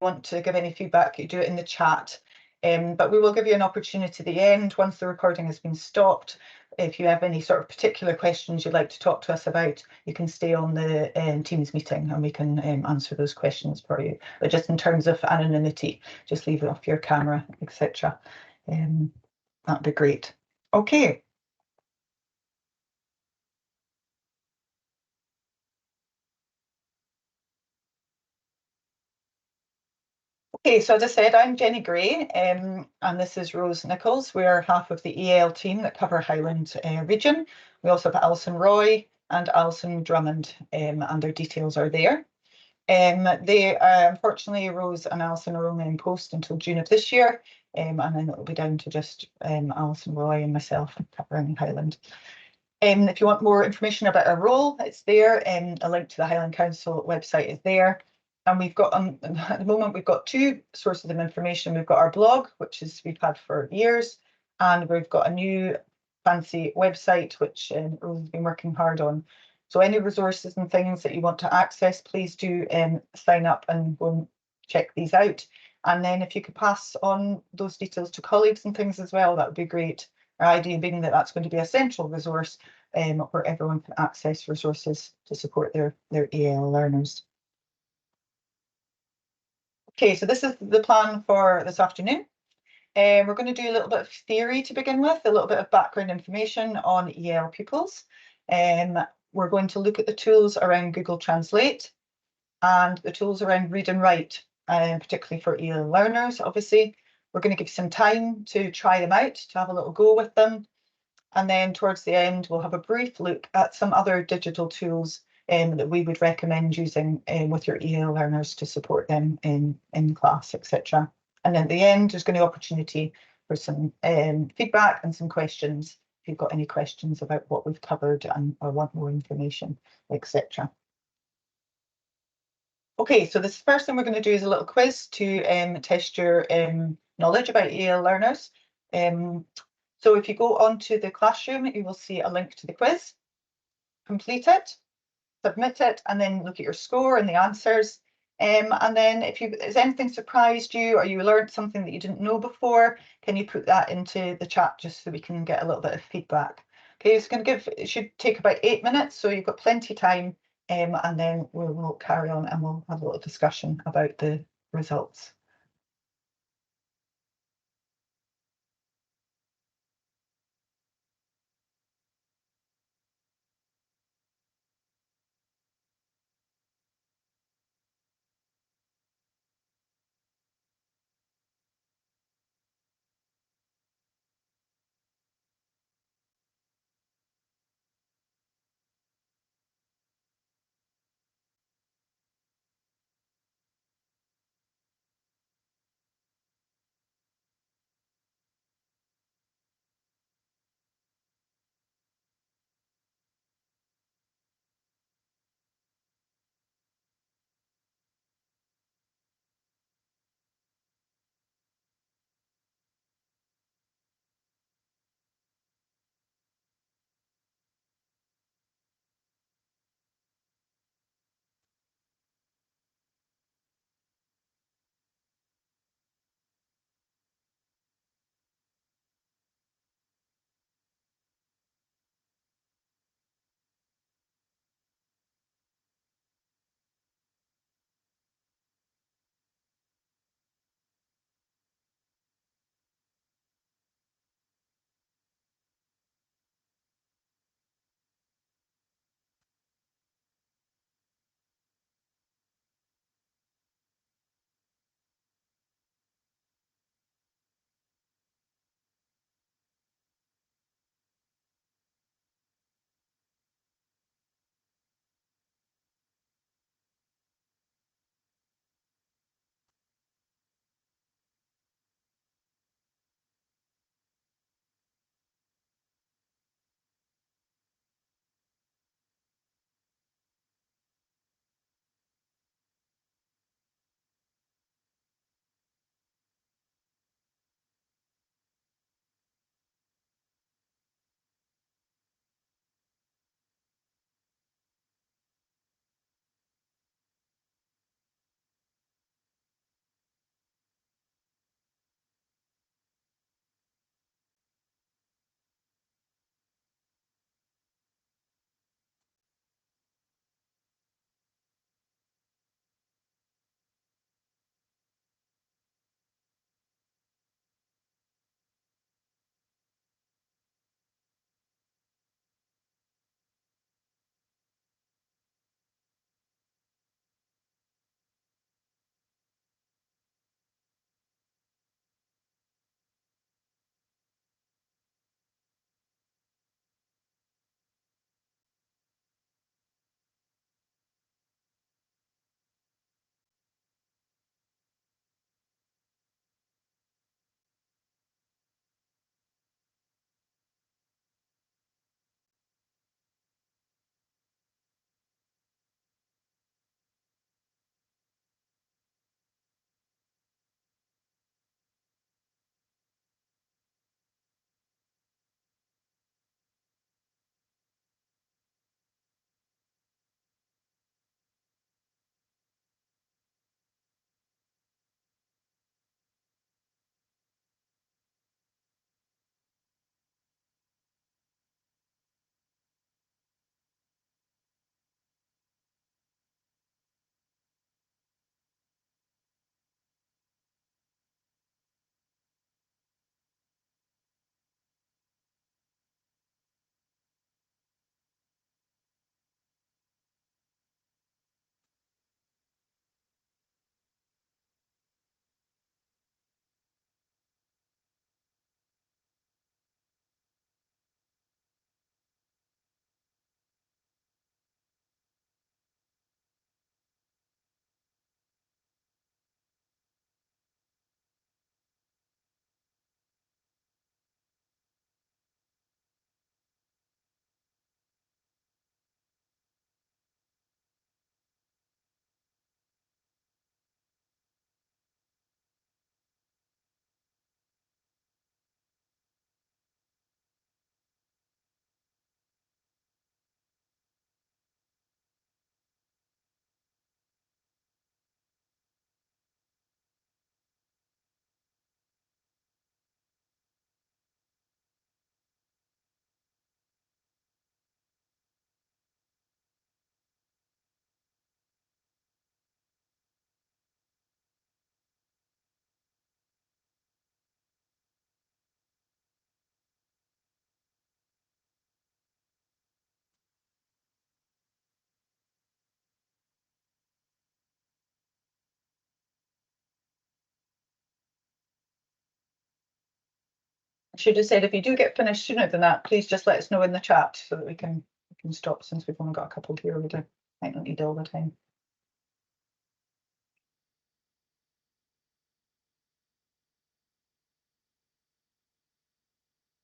want to give any feedback, you do it in the chat. But we will give you an opportunity at the end, once the recording has been stopped. If you have any sort of particular questions you'd like to talk to us about, you can stay on the Teams meeting and we can answer those questions for you. But just in terms of anonymity, just leave it off your camera, etc. That'd be great. Okay. Okay, so as I said, I'm Jenny Gray, and this is Rose Nichols. We're half of the EAL team that cover Highland region. We also have Alison Roy and Alison Drummond, and their details are there. They unfortunately, Rose and Alison are only in post until June of this year, and then it'll be down to just Alison Roy and myself covering Highland. If you want more information about our role, it's there. A link to the Highland Council website is there. And we've got, at the moment, we've got two sources of information. We've got our blog, which we've had for years, and we've got a new fancy website, which Rose has been working hard on. So any resources and things that you want to access, please do sign up and go and check these out. And then if you could pass on those details to colleagues and things as well, that would be great. Our idea being that that's going to be a central resource where everyone can access resources to support their EAL learners. Okay, so this is the plan for this afternoon. We're going to do a little bit of theory to begin with, a little bit of background information on EAL pupils. We're going to look at the tools around Google Translate and the tools around read and write, particularly for EAL learners, obviously. We're going to give some time to try them out, to have a little go with them. And then towards the end, we'll have a brief look at some other digital tools that we would recommend using with your EAL learners to support them in class, etc. And at the end, there's going to be opportunity for some feedback and some questions if you've got any questions about what we've covered and or want more information, etc. Okay, so this first thing we're going to do is a little quiz to test your knowledge about EAL learners. So if you go onto the classroom, you will see a link to the quiz. Complete it, submit it, and then look at your score and the answers. And then if has anything surprised you or you learned something that you didn't know before, can you put that into the chat just so we can get a little bit of feedback? Okay, it's going to it should take about 8 minutes, so you've got plenty of time, and then we'll carry on and we'll have a little discussion about the results. I should have said, if you do get finished sooner than that, please just let us know in the chat so that we can stop, since we've only got a couple here. We might not need all the time.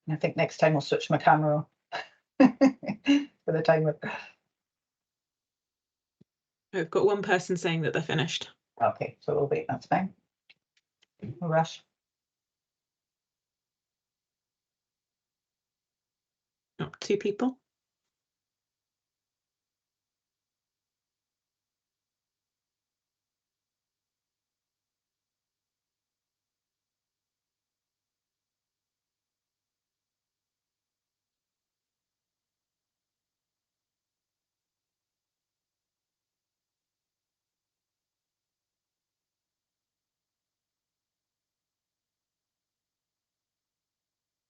And I think next time I'll switch my camera off for the timer. I've got one person saying that they're finished. Okay, so we'll wait, that's fine. No rush. Oh, 2 people.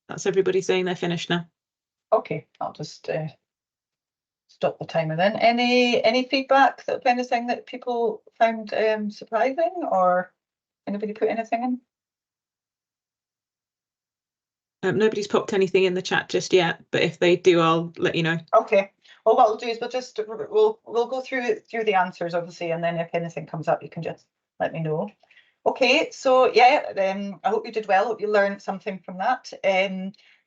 That's everybody saying they're finished now. Okay, I'll just stop the timer then. Any feedback of anything that people found surprising, or anybody put anything in? Nobody's popped anything in the chat just yet, but if they do, I'll let you know. Okay. Well, what we'll do is we'll go through the answers, obviously, and then if anything comes up, you can just let me know. Okay, so yeah, I hope you did well. I hope you learned something from that.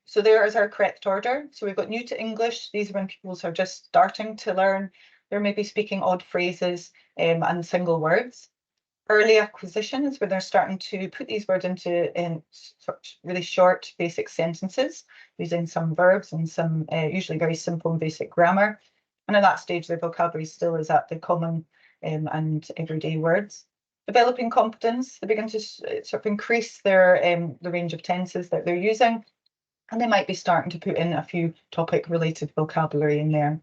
So there is our correct order. So we've got new to English. These are when pupils are just starting to learn. They're maybe speaking odd phrases and single words. Early acquisition is when they're starting to put these words into sort of really short, basic sentences, using some verbs and some usually very simple and basic grammar. And at that stage, their vocabulary still is at the common and everyday words. Developing competence, they begin to sort of increase their the range of tenses that they're using, and they might be starting to put in a few topic-related vocabulary in there.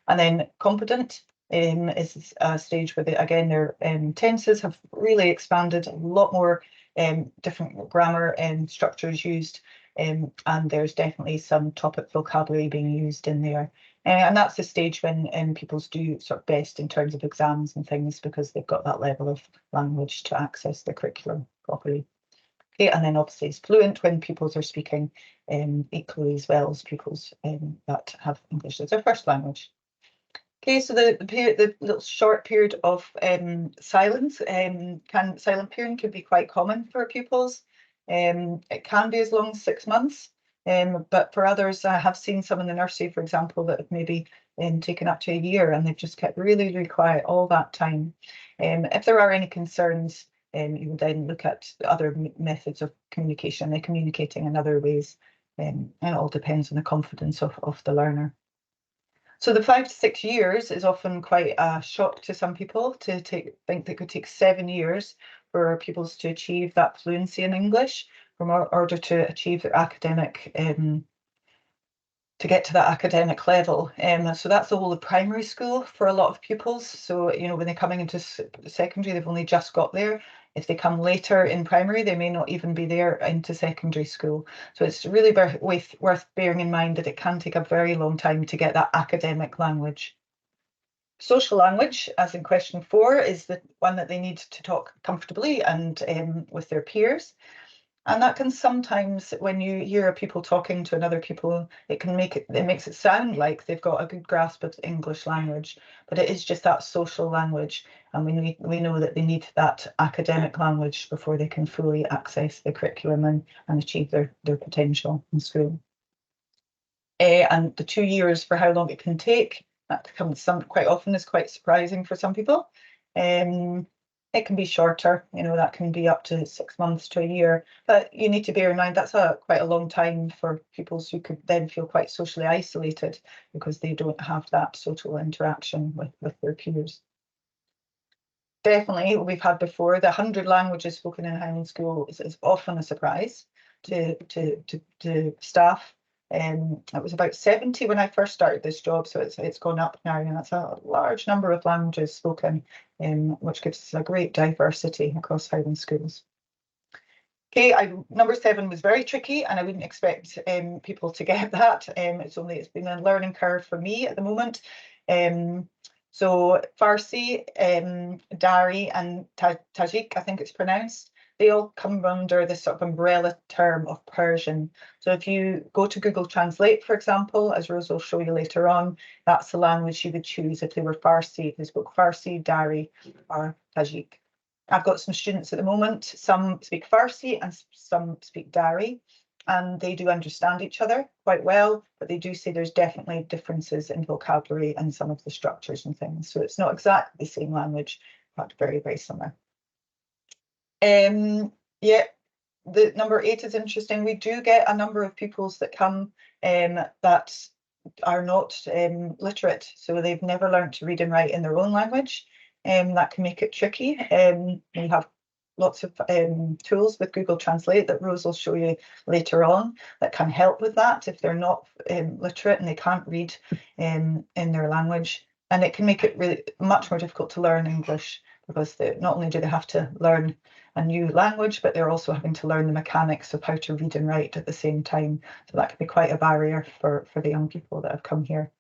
And then competent is a stage where again their tenses have really expanded, a lot more different grammar and structures used, and there's definitely some topic vocabulary being used in there. And that's the stage when pupils do sort of best in terms of exams and things, because they've got that level of language to access the curriculum properly. Okay, and then obviously it's fluent when pupils are speaking equally as well as pupils that have English as their first language. Okay, so the little short period of silence, silent period can be quite common for pupils. It can be as long as 6 months, but for others, I have seen some in the nursery, for example, that have maybe taken up to a year, and they've just kept really, really quiet all that time. If there are any concerns, you would then look at other methods of communication. They're communicating in other ways, and it all depends on the confidence of the learner. So the 5 to 6 years is often quite a shock to some people to think that it could take 7 years for pupils to achieve that fluency in English in order to achieve their academic to get to that academic level. So that's the whole of primary school for a lot of pupils. So, you know, when they're coming into secondary, they've only just got there. If they come later in primary, they may not even be there into secondary school. So it's really worth bearing in mind that it can take a very long time to get that academic language. Social language, as in question 4, is the one that they need to talk comfortably and with their peers. And that can sometimes, when you hear people talking to another people, it makes it sound like they've got a good grasp of the English language, but it is just that social language, and we know that they need that academic language before they can fully access the curriculum and achieve their potential in school. And the 2 years for how long it can take, that comes quite often is quite surprising for some people. It can be shorter, you know, that can be up to 6 months to a year, but you need to bear in mind that's quite a long time for pupils who could then feel quite socially isolated because they don't have that social interaction with their peers. Definitely, we've had before, the 100 languages spoken in Highland School is often a surprise to staff. It was about 70 when I first started this job, so it's gone up now, and that's a large number of languages spoken, which gives us a great diversity across Highland schools. Okay, number 7 was very tricky, and I wouldn't expect people to get that. It's been a learning curve for me at the moment. So Farsi, Dari, and Tajik, I think it's pronounced. they all come under this sort of umbrella term of Persian. So if you go to Google Translate, for example, as Rose will show you later on, that's the language you would choose if they were Farsi, if they spoke Farsi, Dari, or Tajik. I've got some students at the moment, some speak Farsi and some speak Dari, and they do understand each other quite well, but they do say there's definitely differences in vocabulary and some of the structures and things. So it's not exactly the same language, but very, very similar. Yeah, the number 8 is interesting. We do get a number of pupils that come that are not literate, so they've never learned to read and write in their own language. That can make it tricky. We have lots of tools with Google Translate that Rose will show you later on that can help with that if they're not literate and they can't read in their language. And it can make it really much more difficult to learn English, because not only do they have to learn a new language, but they're also having to learn the mechanics of how to read and write at the same time. So that can be quite a barrier for the young people that have come here.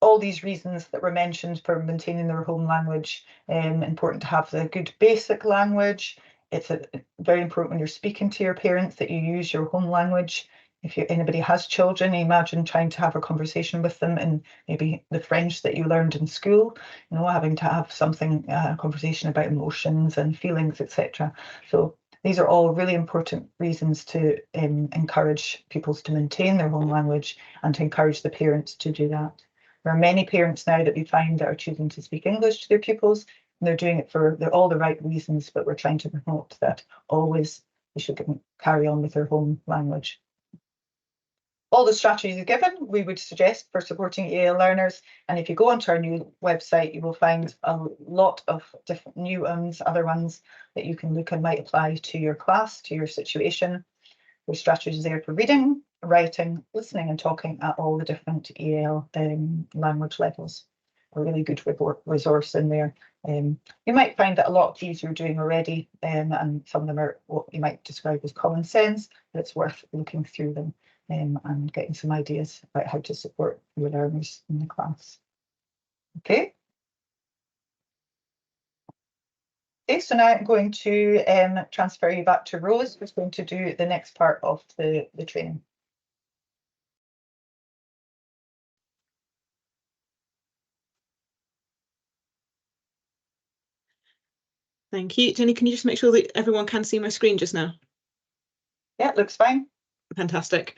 All these reasons that were mentioned for maintaining their home language, important to have the good basic language. It's very important when you're speaking to your parents that you use your home language. If anybody has children, imagine trying to have a conversation with them in maybe the French that you learned in school, having to have something, a conversation about emotions and feelings, etc. So these are all really important reasons to encourage pupils to maintain their home language and to encourage the parents to do that. There are many parents now that we find that are choosing to speak English to their pupils, and they're doing it for all the right reasons, but we're trying to promote that always they should carry on with their home language. All the strategies are given, we would suggest for supporting EAL learners. And if you go onto our new website, you will find a lot of different new ones, other ones that you can look and might apply to your class, to your situation. There's strategies there for reading, writing, listening and talking at all the different EAL language levels. A really good resource in there. You might find that a lot of these you're doing already, and some of them are what you might describe as common sense, but it's worth looking through them and getting some ideas about how to support your learners in the class. Okay. Okay, so now I'm going to transfer you back to Rose, who's going to do the next part of the training. Thank you. Jenny, can you just make sure that everyone can see my screen just now? Yeah, it looks fine. Fantastic.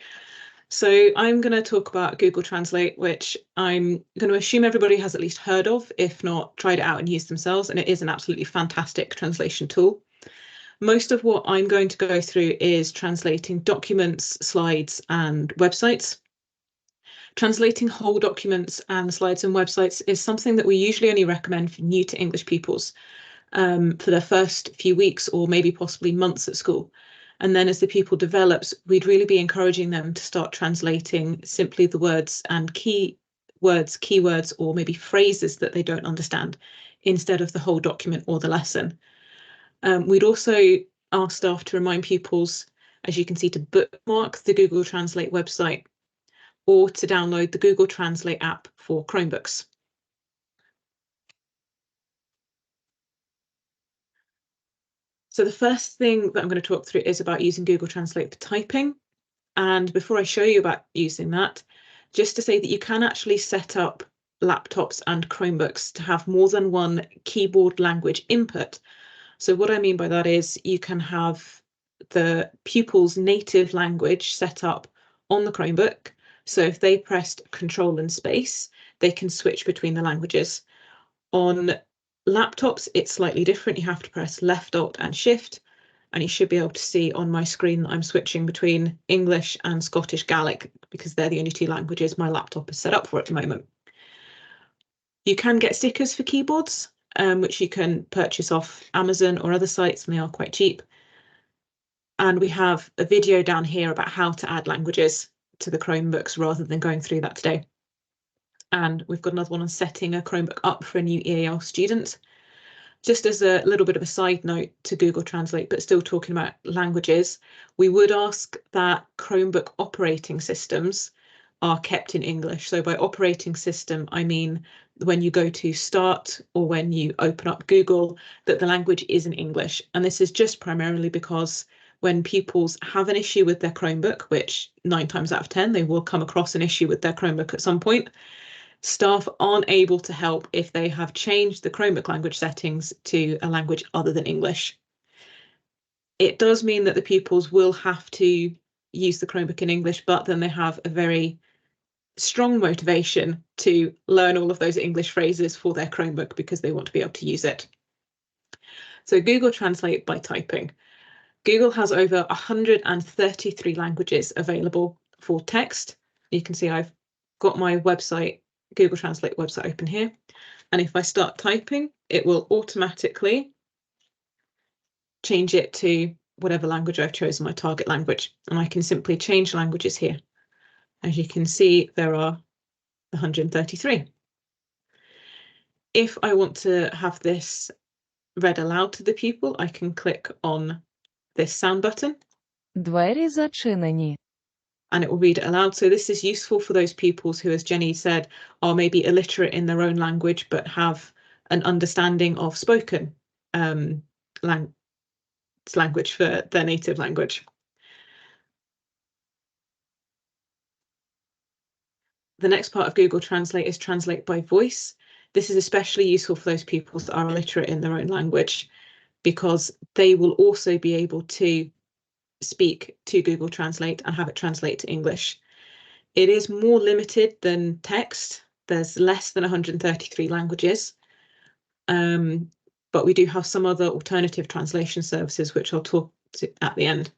So I'm going to talk about Google Translate, which I'm going to assume everybody has at least heard of, if not tried it out and used themselves, and it is an absolutely fantastic translation tool. Most of what I'm going to go through is translating documents, slides, and websites. Translating whole documents and slides and websites is something that we usually only recommend for new to English pupils for their first few weeks or maybe possibly months at school. And then as the pupil develops, we'd really be encouraging them to start translating simply the words and keywords, or maybe phrases that they don't understand instead of the whole document or the lesson. We'd also ask staff to remind pupils, as you can see, to bookmark the Google Translate website or to download the Google Translate app for Chromebooks. So the first thing that I'm going to talk through is about using Google Translate for typing. And before I show you about using that, just to say that you can actually set up laptops and Chromebooks to have more than one keyboard language input. So what I mean by that is you can have the pupil's native language set up on the Chromebook. So if they pressed Control and space, they can switch between the languages. On laptops, it's slightly different. You have to press Left, Alt and Shift, and you should be able to see on my screen that I'm switching between English and Scottish Gaelic because they're the only two languages my laptop is set up for at the moment. You can get stickers for keyboards, which you can purchase off Amazon or other sites, and they are quite cheap. And we have a video down here about how to add languages to the Chromebooks rather than going through that today. And we've got another one on setting a Chromebook up for a new EAL student. Just as a little bit of a side note to Google Translate, but still talking about languages, we would ask that Chromebook operating systems are kept in English. So by operating system, I mean when you go to start or when you open up Google that the language is in English. And this is just primarily because when pupils have an issue with their Chromebook, which 9 times out of 10, they will come across an issue with their Chromebook at some point, staff aren't able to help if they have changed the Chromebook language settings to a language other than English. It does mean that the pupils will have to use the Chromebook in English, but then they have a very strong motivation to learn all of those English phrases for their Chromebook because they want to be able to use it. So Google Translate by typing. Google has over 133 languages available for text. You can see I've got my website, Google Translate website open here. And if I start typing, it will automatically change it to whatever language I've chosen, my target language. And I can simply change languages here. As you can see, there are 133. If I want to have this read aloud to the pupil, I can click on this sound button. Двері зачинені. And it will read it aloud. So this is useful for those pupils who, as Jenny said, are maybe illiterate in their own language, but have an understanding of spoken language for their native language. The next part of Google Translate is translate by voice. This is especially useful for those pupils that are illiterate in their own language, because they will also be able to speak to Google Translate and have it translate to English. It is more limited than text. There's less than 133 languages, but we do have some other alternative translation services, which I'll talk to at the end.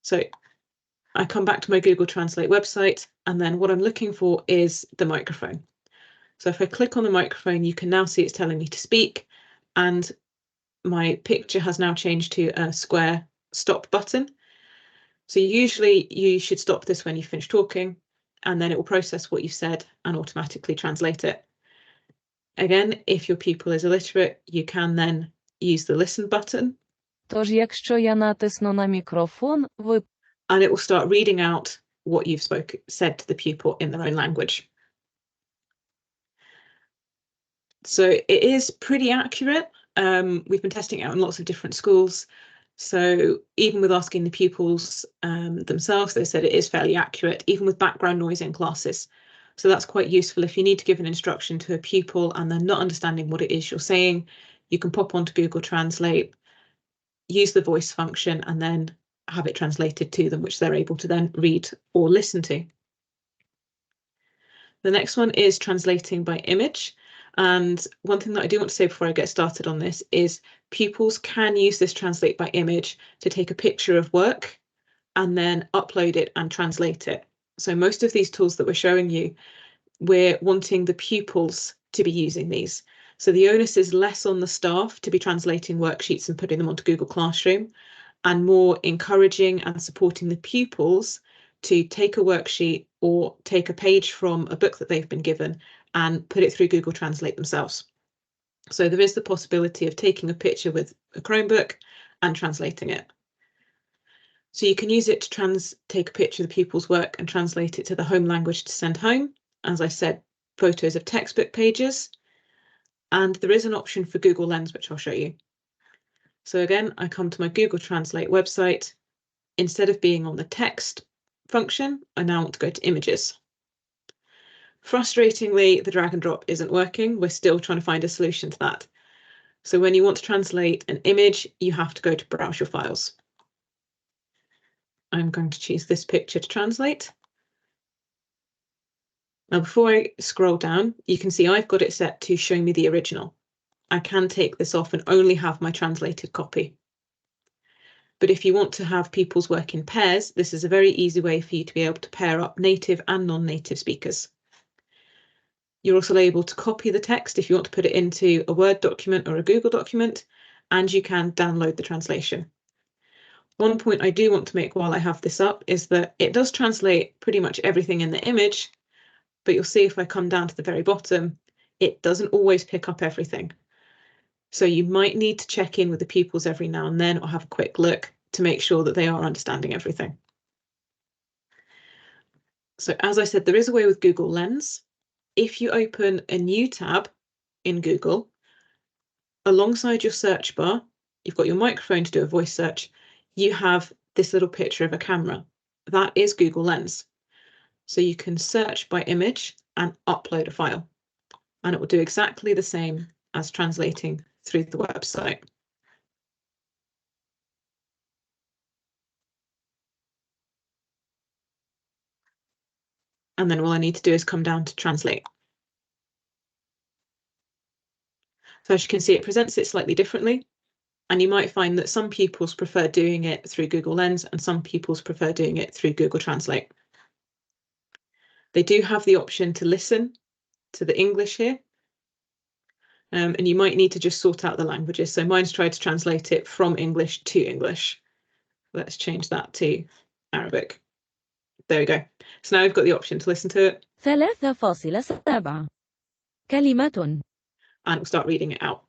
So I come back to my Google Translate website, and then what I'm looking for is the microphone. So if I click on the microphone, you can now see it's telling me to speak, and my picture has now changed to a square stop button. So usually you should stop this when you finish talking, and then it will process what you've said and automatically translate it. Again, if your pupil is illiterate, you can then use the listen button. Тож якщо я натисну на мікрофон, ви... And it will start reading out what you've said to the pupil in their own language. So it is pretty accurate. We've been testing it out in lots of different schools. So even with asking the pupils themselves, they said it is fairly accurate, even with background noise in classes. So that's quite useful. If you need to give an instruction to a pupil and they're not understanding what it is you're saying, you can pop onto Google Translate, use the voice function, and then have it translated to them, which they're able to then read or listen to. The next one is translating by image. And one thing that I do want to say before I get started on this is pupils can use this translate by image to take a picture of work and then upload it and translate it. So most of these tools that we're showing you, we're wanting the pupils to be using these. So the onus is less on the staff to be translating worksheets and putting them onto Google Classroom, and more encouraging and supporting the pupils to take a worksheet or take a page from a book that they've been given and put it through Google Translate themselves. So there is the possibility of taking a picture with a Chromebook and translating it. So you can use it to take a picture of the pupil's work and translate it to the home language to send home. As I said, photos of textbook pages. And there is an option for Google Lens, which I'll show you. So again, I come to my Google Translate website. Instead of being on the text function, I now want to go to images. Frustratingly, the drag and drop isn't working. We're still trying to find a solution to that. So when you want to translate an image, you have to go to browse your files. I'm going to choose this picture to translate. Now, before I scroll down, you can see I've got it set to show me the original. I can take this off and only have my translated copy. But if you want to have pupils work in pairs, this is a very easy way for you to be able to pair up native and non-native speakers. You're also able to copy the text if you want to put it into a Word document or a Google document, and you can download the translation. One point I do want to make while I have this up is that it does translate pretty much everything in the image, but you'll see if I come down to the very bottom, it doesn't always pick up everything. So you might need to check in with the pupils every now and then or have a quick look to make sure that they are understanding everything. So as I said, there is a way with Google Lens. if you open a new tab in Google, alongside your search bar, you've got your microphone to do a voice search, you have this little picture of a camera. That is Google Lens. So you can search by image and upload a file, and it will do exactly the same as translating through the website. And then all I need to do is come down to translate. So as you can see, it presents it slightly differently. And you might find that some pupils prefer doing it through Google Lens and some pupils prefer doing it through Google Translate. They do have the option to listen to the English here. And you might need to just sort out the languages. So mine's tried to translate it from English to English. Let's change that to Arabic. There we go. So now we've got the option to listen to it. 3.7 كلمة. And we'll start reading it out.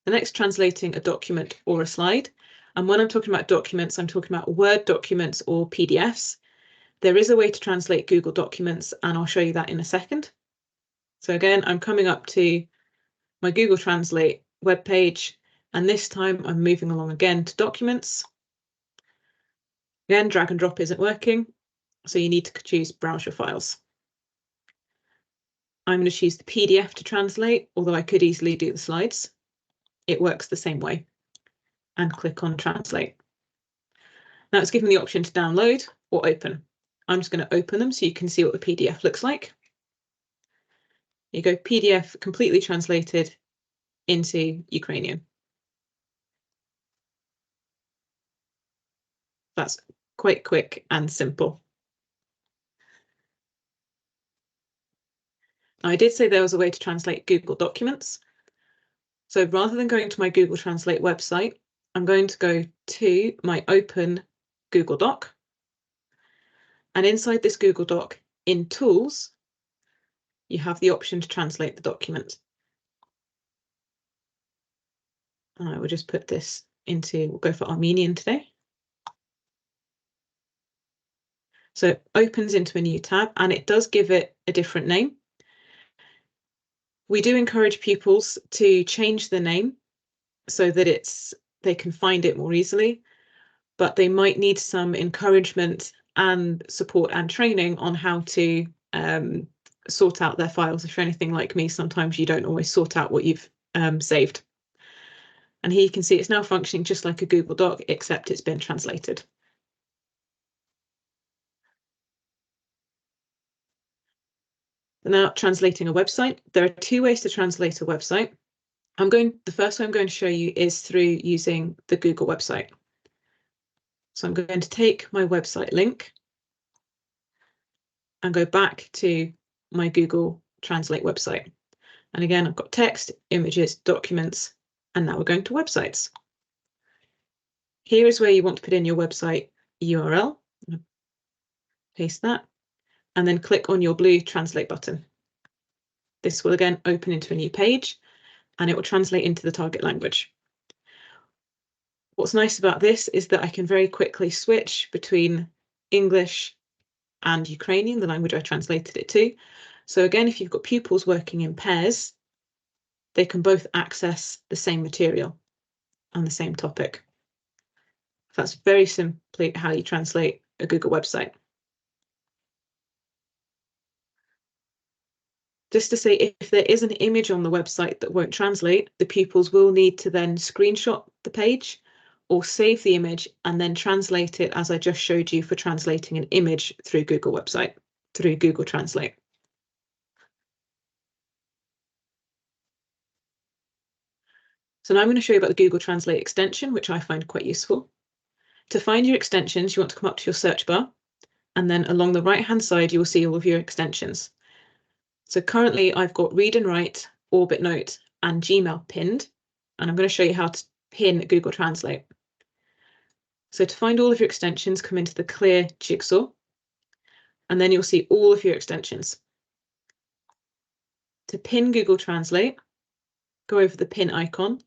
The next, translating a document or a slide. And when I'm talking about documents, I'm talking about Word documents or PDFs. There is a way to translate Google documents, and I'll show you that in a second. So again, I'm coming up to my Google Translate webpage, and this time I'm moving along again to documents. Again, drag and drop isn't working, so you need to choose browse your files. I'm going to choose the PDF to translate, although I could easily do the slides. It works the same way, and click on translate. Now it's given the option to download or open. I'm just going to open them so you can see what the PDF looks like. You go PDF completely translated into Ukrainian. That's quite quick and simple. Now, I did say there was a way to translate Google documents. So rather than going to my Google Translate website, I'm going to go to my open Google Doc. And inside this Google Doc, in Tools, you have the option to translate the document. And I will just put this into, we'll go for Armenian today. So it opens into a new tab, and it does give it a different name. We do encourage pupils to change the name so that they can find it more easily, but they might need some encouragement and support and training on how to sort out their files. If you're anything like me, sometimes you don't always sort out what you've saved. And here you can see it's now functioning just like a Google Doc, except it's been translated. Now, translating a website. There are two ways to translate a website. The first way I'm going to show you is through using the Google website. So I'm going to take my website link and go back to my Google Translate website. And again, I've got text, images, documents, and now we're going to websites. Here is where you want to put in your website URL. Paste that, and then click on your blue translate button. This will again open into a new page, and it will translate into the target language. What's nice about this is that I can very quickly switch between English and Ukrainian, the language I translated it to. So again, if you've got pupils working in pairs, they can both access the same material and the same topic. That's very simply how you translate a Google website. Just to say, if there is an image on the website that won't translate, the pupils will need to then screenshot the page or save the image and then translate it as I just showed you for translating an image through Google website, through Google Translate. So now I'm going to show you about the Google Translate extension, which I find quite useful. To find your extensions, you want to come up to your search bar, and then along the right-hand side, you will see all of your extensions. So currently I've got Read and Write, Orbit Note, and Gmail pinned, and I'm going to show you how to pin Google Translate. So to find all of your extensions, come into the clear jigsaw, and then you'll see all of your extensions. To pin Google Translate, go over the pin icon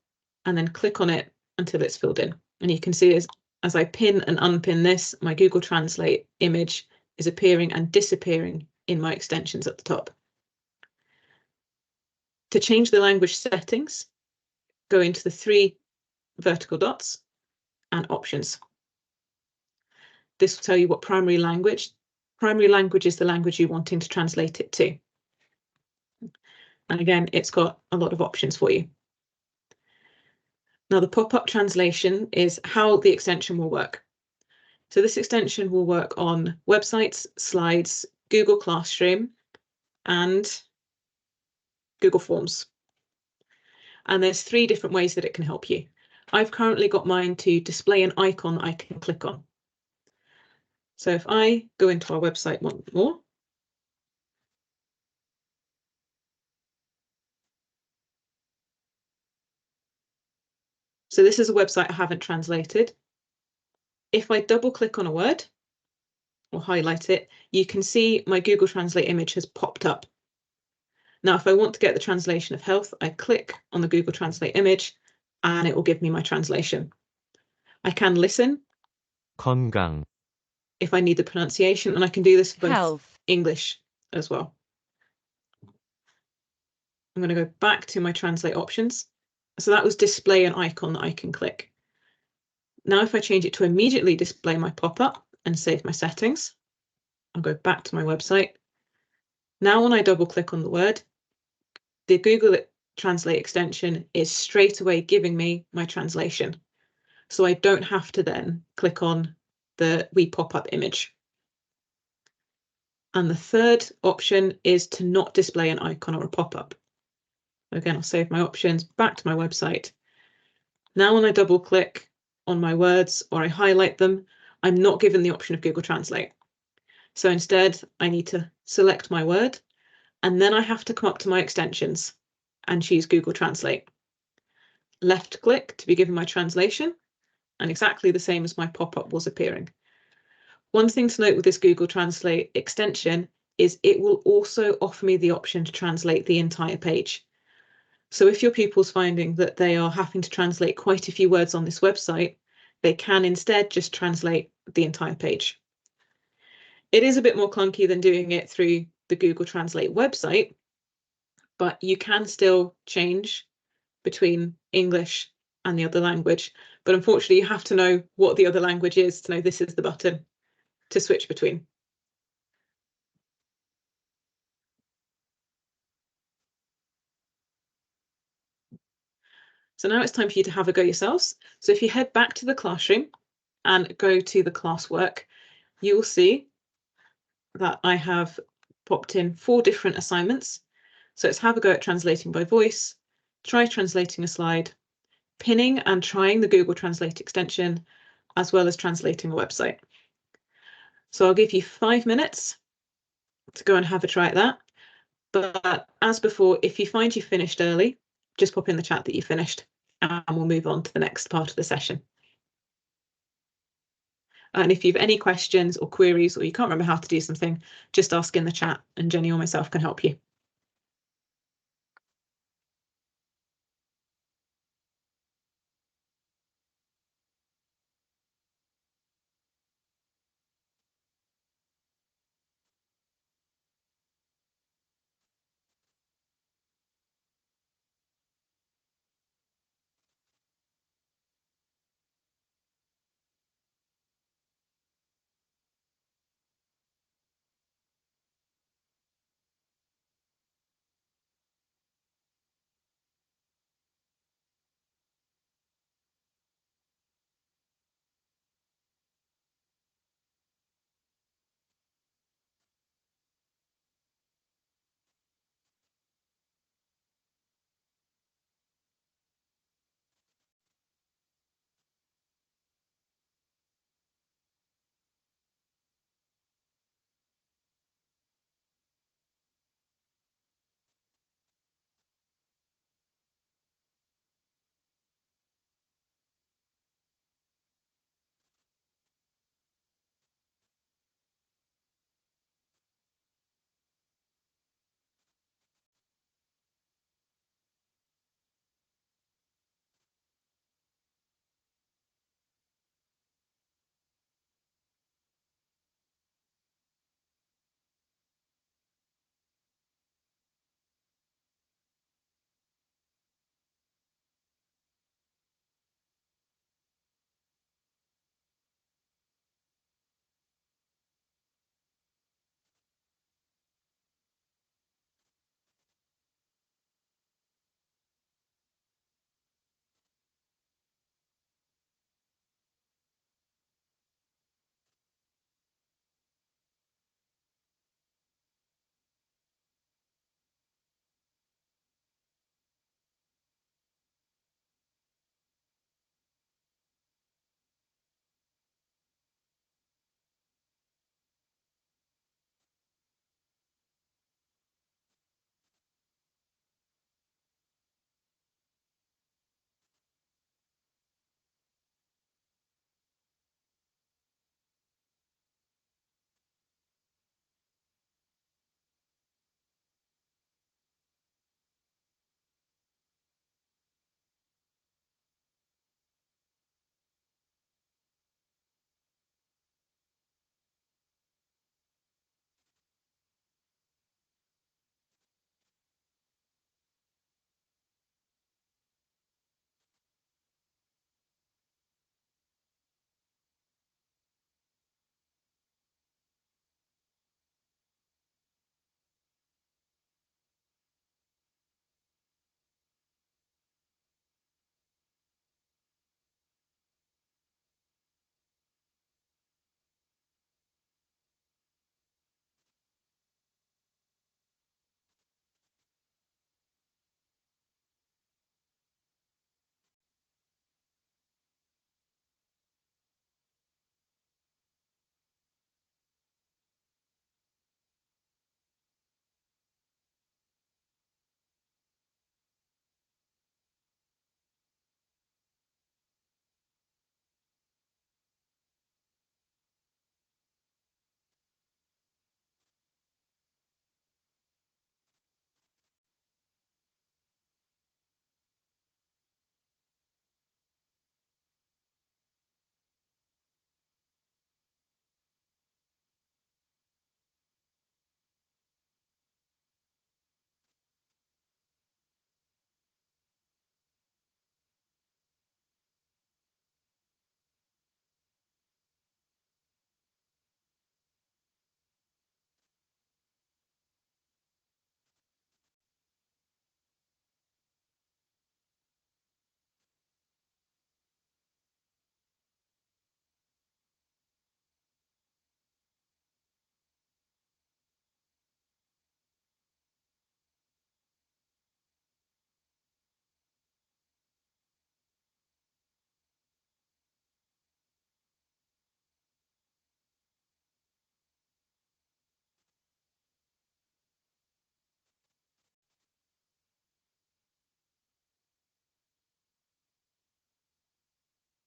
and then click on it until it's filled in. And you can see as I pin and unpin this, my Google Translate image is appearing and disappearing in my extensions at the top. To change the language settings, go into the 3 vertical dots and options. This will tell you what primary language. Primary language is the language you're wanting to translate it to. And again, it's got a lot of options for you. Now, the pop-up translation is how the extension will work. So this extension will work on websites, slides, Google Classroom, and Google Forms. And there's 3 different ways that it can help you. I've currently got mine to display an icon I can click on. So if I go into our website once more, so this is a website I haven't translated. If I double click on a word or highlight it, you can see my Google Translate image has popped up. Now, if I want to get the translation of health, I click on the Google Translate image and it will give me my translation. I can listen 건강, if I need the pronunciation, and I can do this for both Health. English as well. I'm going to go back to my translate options. So that was display an icon that I can click. Now, if I change it to immediately display my pop-up and save my settings, I'll go back to my website. Now, when I double click on the word, the Google Translate extension is straight away giving me my translation. So I don't have to then click on the wee pop-up image. And the third option is to not display an icon or a pop-up. Again, I'll save my options, back to my website. Now, when I double click on my words or I highlight them, I'm not given the option of Google Translate. So instead, I need to select my word, and then I have to come up to my extensions and choose Google Translate. Left click to be given my translation, and exactly the same as my pop-up was appearing. One thing to note with this Google Translate extension is it will also offer me the option to translate the entire page. So if your pupil's finding that they are having to translate quite a few words on this website, they can instead just translate the entire page. It is a bit more clunky than doing it through the Google Translate website, but you can still change between English and the other language. But unfortunately, you have to know what the other language is to know this is the button to switch between. So now it's time for you to have a go yourselves. So if you head back to the classroom and go to the classwork, you will see that I have popped in 4 different assignments. So it's have a go at translating by voice, try translating a slide, pinning and trying the Google Translate extension, as well as translating a website. So I'll give you 5 minutes to go and have a try at that. But as before, if you find you finished early, just pop in the chat that you finished and we'll move on to the next part of the session. And if you have any questions or queries or you can't remember how to do something, just ask in the chat and Jenny or myself can help you.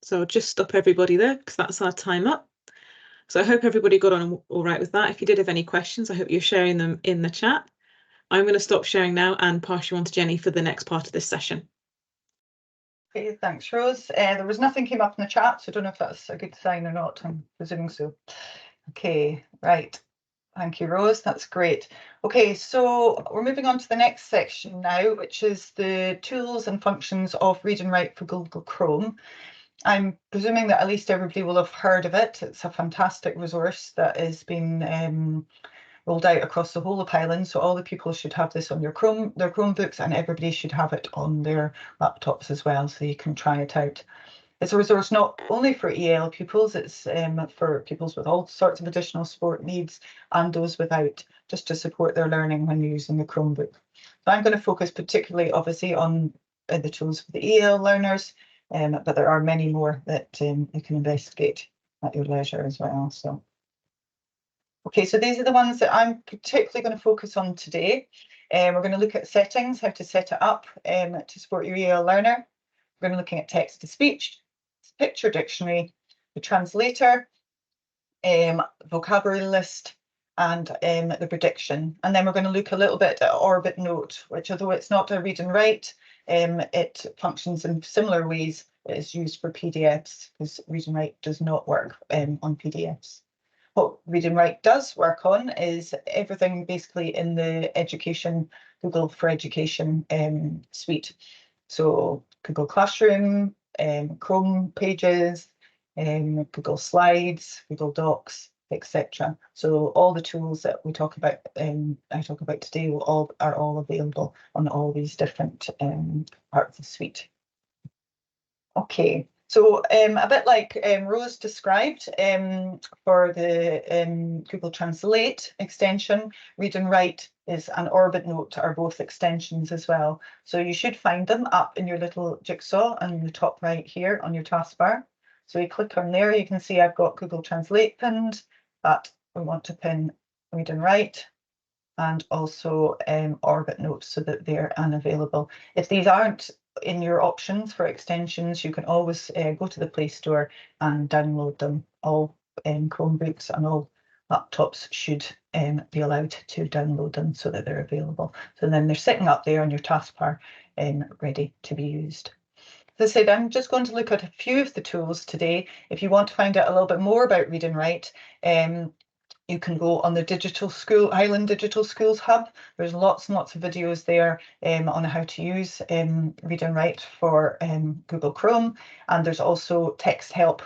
So I'll just stop everybody there because that's our time up. So I hope everybody got on all right with that. If you did have any questions, I hope you're sharing them in the chat. I'm going to stop sharing now and pass you on to Jenny for the next part of this session. Okay, thanks, Rose. There was nothing came up in the chat, so I don't know if that's a good sign or not. I'm presuming so. Okay, right. Thank you, Rose. That's great. Okay, so we're moving on to the next section now, which is the tools and functions of Read and Write for Google Chrome. I'm presuming that at least everybody will have heard of it. It's a fantastic resource that has been rolled out across the whole of Highland, so all the pupils should have this on their Chromebooks, and everybody should have it on their laptops as well, so you can try it out. It's a resource not only for EAL pupils, it's for pupils with all sorts of additional support needs and those without, just to support their learning when using the Chromebook. So I'm going to focus particularly, obviously, on the tools for the EAL learners, but there are many more that you can investigate at your leisure as well. So, okay, so these are the ones that I'm particularly going to focus on today. We're going to look at settings, how to set it up to support your EAL learner. We're going to be looking at text-to-speech, picture dictionary, the translator, vocabulary list, and the prediction. And then we're going to look a little bit at Orbit Note, which, although it's not a read and write, it functions in similar ways. It is used for PDFs because read and write does not work on PDFs. What Read and Write does work on is everything basically in the education, Google for Education suite. So Google Classroom, Chrome Pages, Google Slides, Google Docs, etc. So all the tools that we talk about, I talk about today, are all available on all these different parts of the suite. Okay, so a bit like Rose described, for the Google Translate extension, Read and Write is an Orbit Note are both extensions as well. So you should find them up in your little jigsaw on the top right here on your taskbar. So you click on there, you can see I've got Google Translate pinned, but we want to pin Read and Write and also Orbit Notes so that they're unavailable. If these aren't in your options for extensions, you can always go to the Play Store and download them. All Chromebooks and all laptops should be allowed to download them so that they're available. So then they're sitting up there on your taskbar ready to be used. As I said, I'm just going to look at a few of the tools today. If you want to find out a little bit more about Read and Write, you can go on the Highland Digital Schools Hub. There's lots and lots of videos there on how to use Read and Write for Google Chrome. And there's also Text Help,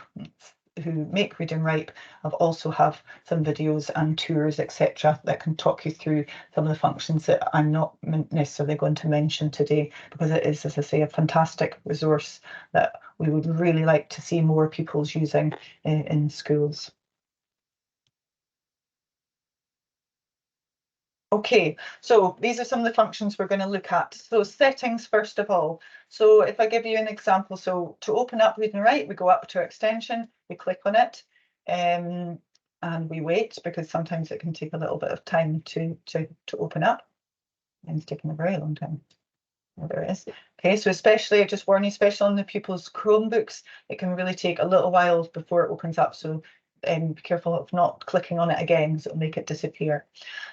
who make Read and Write, also have some videos and tours, etc., that can talk you through some of the functions that I'm not necessarily going to mention today, because it is, as I say, a fantastic resource that we would really like to see more pupils using in schools. Okay, so these are some of the functions we're going to look at. So settings, first of all. So if I give you an example, so to open up Read and Write, we go up to extension, we click on it, and we wait, because sometimes it can take a little bit of time to open up. And it's taking a very long time. There it is. Okay, so especially, just warning, especially on the pupils' Chromebooks, it can really take a little while before it opens up. So be careful of not clicking on it again, because it'll make it disappear.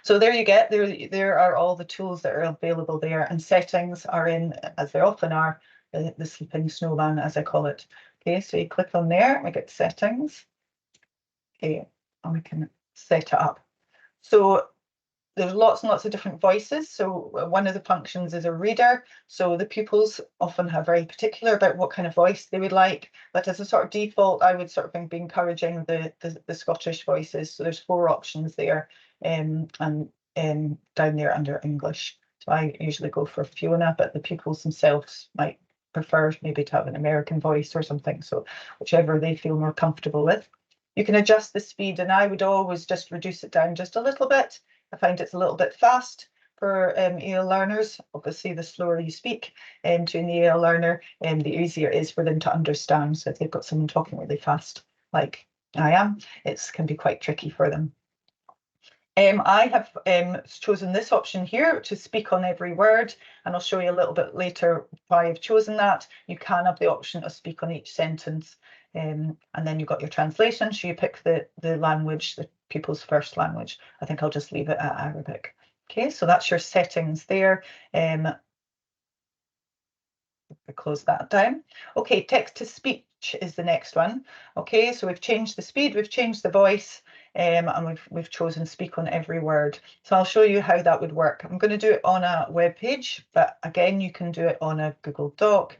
So there you get, there are all the tools that are available there, and settings are in, as they often are, the sleeping snowman, as I call it. Okay, so you click on there, we get settings. Okay, and we can set it up. So there's lots and lots of different voices. So one of the functions is a reader. So the pupils often have very particular about what kind of voice they would like. But as a sort of default, I would sort of be encouraging the Scottish voices. So there's 4 options there, and down there under English. So I usually go for Fiona, but the pupils themselves might prefer maybe to have an American voice or something. So whichever they feel more comfortable with. You can adjust the speed, and I would always just reduce it down just a little bit. I find it's a little bit fast for EAL learners. Obviously, the slower you speak to an EAL learner, the easier it is for them to understand. So if they've got someone talking really fast, like I am, it can be quite tricky for them. I have chosen this option here to speak on every word, and I'll show you a little bit later why I've chosen that. You can have the option of speak on each sentence, and then you've got your translation, so you pick the language, the pupil's first language. I think I'll just leave it at Arabic. Okay, so that's your settings there. Close that down. Okay, text to speech is the next one. Okay, so we've changed the speed, we've changed the voice, and we've chosen speak on every word. So I'll show you how that would work. I'm going to do it on a web page, but again, you can do it on a Google Doc,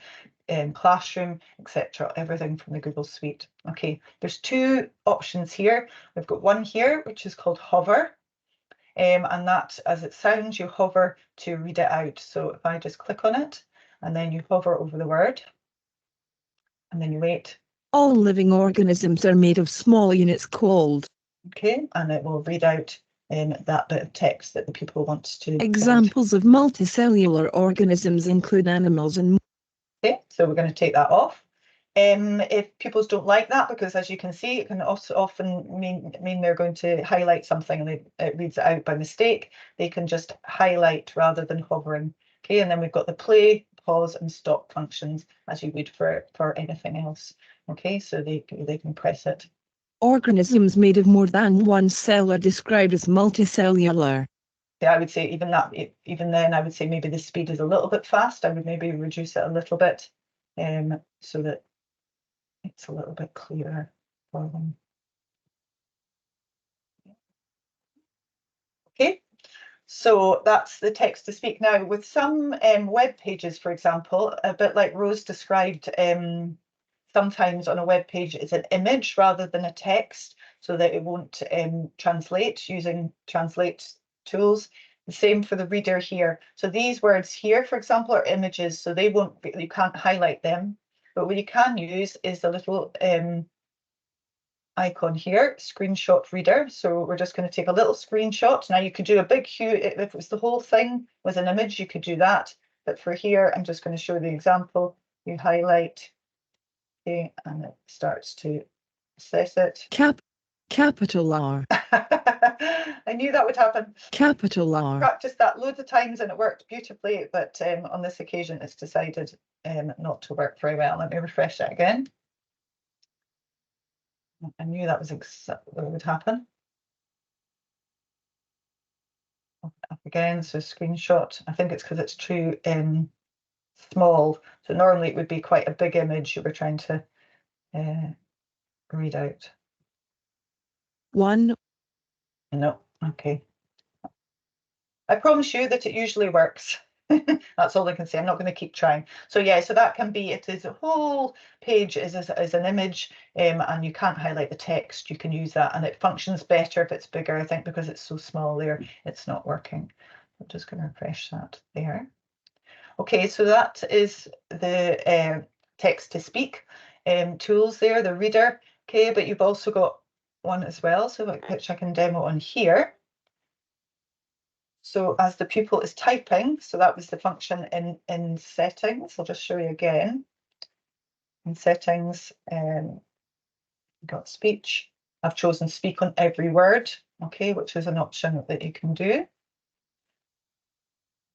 Classroom, etc. Everything from the Google Suite. Okay, there's two options here. We've got one here, which is called hover. And that, as it sounds, you hover to read it out. So if I just click on it, and then you hover over the word, and then you wait. All living organisms are made of small units called. Okay, and it will read out that bit of text that the pupil wants to read. Examples of multicellular organisms include animals and... Okay, so we're going to take that off. If pupils don't like that, because as you can see, it can also often mean they're going to highlight something and it reads it out by mistake, they can just highlight rather than hovering. Okay, and then we've got the play, pause and stop functions as you would for anything else. Okay, so they can press it. Organisms made of more than one cell are described as multicellular. Yeah, I would say even then I would say maybe the speed is a little bit fast. I would maybe reduce it a little bit so that it's a little bit clearer for them. Okay, so that's the text to speak. Now with some web pages, for example, a bit like Rose described, sometimes on a web page it's an image rather than a text, so that it won't translate using translate tools. The same for the reader here. So these words here, for example, are images, so they won't be, you can't highlight them. But what you can use is the little icon here, screenshot reader. So we're just going to take a little screenshot. Now you could do a big huge, if it was the whole thing with an image, you could do that. But for here, I'm just going to show the example. You highlight, okay, and it starts to assess it. Capital R. I knew that would happen. Capital R. Practiced that loads of times and it worked beautifully, but on this occasion it's decided not to work very well. Let me refresh that again. I knew that was exactly what would happen. Up again, so screenshot. I think it's because it's too small. So normally it would be quite a big image you were trying to read out. One. No, okay. I promise you that it usually works. That's all I can say. I'm not going to keep trying. So yeah, so that can be, it is a whole page is an image, and you can't highlight the text. You can use that and it functions better if it's bigger, I think, because it's so small there, it's not working. I'm just going to refresh that there. Okay, so that is the text to speak tools there, the reader. Okay, but you've also got one as well, so which I can demo on here. So as the pupil is typing, so that was the function in settings. I'll just show you again. In settings, got speech. I've chosen speak on every word, okay, which is an option that you can do.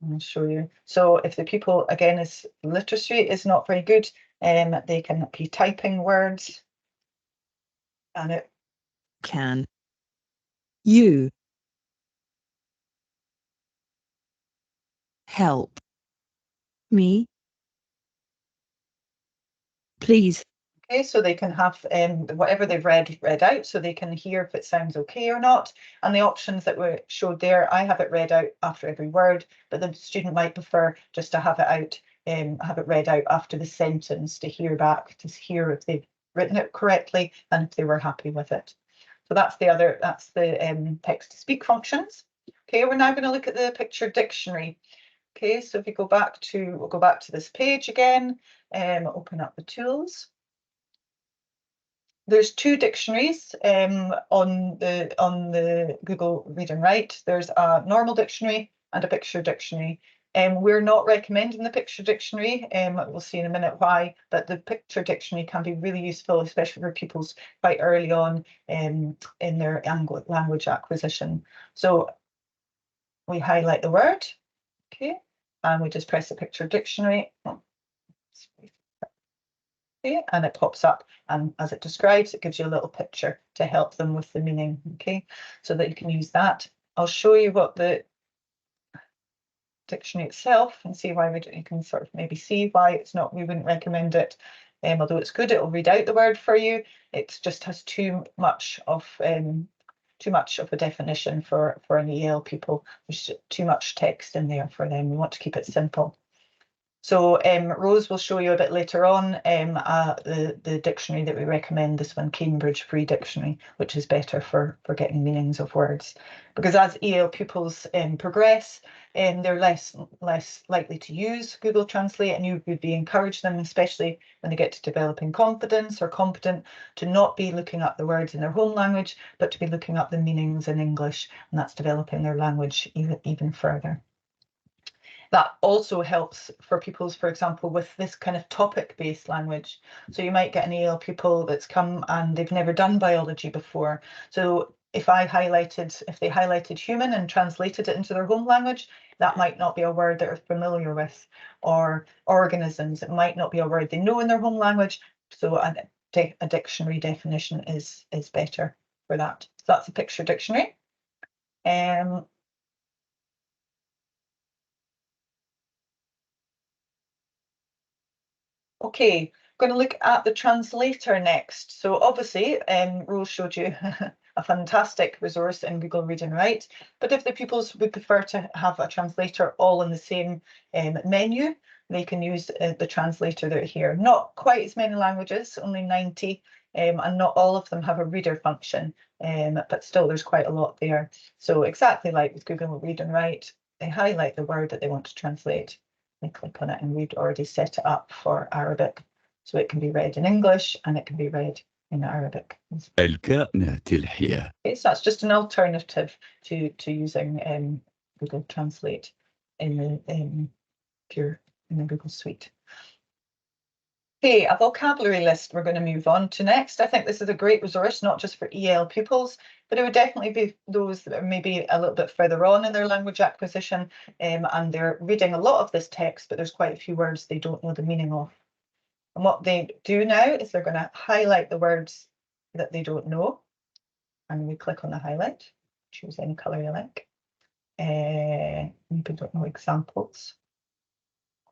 I'll show you. So if the pupil, again, is literacy is not very good, they can be typing words, and it Can you help me, please? okay, so they can have whatever they've read out, so they can hear if it sounds okay or not. And the options that were showed there, I have it read out after every word, but the student might prefer just to have it out, have it read out after the sentence to hear back, to hear if they've written it correctly and if they were happy with it. So that's the text to speak functions. Okay, we're now going to look at the picture dictionary. Okay, so if you go back to, we'll go back to this page again, open up the tools. There's two dictionaries on the Google Read and Write. There's a normal dictionary and a picture dictionary. We're not recommending the picture dictionary. We'll see in a minute why, but the picture dictionary can be really useful, especially for pupils quite early on in their language acquisition. So we highlight the word, okay, and we just press the picture dictionary. Okay, and it pops up, and as it describes, it gives you a little picture to help them with the meaning, okay, so that you can use that. I'll show you what the dictionary itself and see why you can sort of maybe see why it's not, we wouldn't recommend it. Although it's good, it will read out the word for you. It just has too much of a definition for an EAL pupil. There's too much text in there for them. We want to keep it simple. So Rose will show you a bit later on the dictionary that we recommend, this one, Cambridge Free Dictionary, which is better for getting meanings of words. Because as EAL pupils progress, they're less likely to use Google Translate, and you would be encourage them, especially when they get to developing confidence or competent, to not be looking up the words in their home language, but to be looking up the meanings in English, and that's developing their language even further. That also helps for pupils, for example, with this kind of topic-based language. So you might get an EAL pupil that's come and they've never done biology before. So if they highlighted human and translated it into their home language, that might not be a word they're familiar with. Or organisms, it might not be a word they know in their home language. So a dictionary definition is better for that. So that's a picture dictionary. Okay, going to look at the translator next. So obviously, Rose showed you a fantastic resource in Google Read and Write, but if the pupils would prefer to have a translator all in the same menu, they can use the translator that are here. Not quite as many languages, only 90, and not all of them have a reader function, but still there's quite a lot there. So exactly like with Google Read and Write, they highlight the word that they want to translate. They click on it, and we've already set it up for Arabic, so it can be read in English and it can be read in Arabic. Okay, so that's just an alternative to using Google Translate in the Google Suite. Okay, a vocabulary list we're going to move on to next. I think this is a great resource, not just for EAL pupils, but it would definitely be those that are maybe a little bit further on in their language acquisition, and they're reading a lot of this text, but there's quite a few words they don't know the meaning of. And what they do now is they're going to highlight the words that they don't know, and we click on the highlight, choose any colour you like. Maybe don't know examples.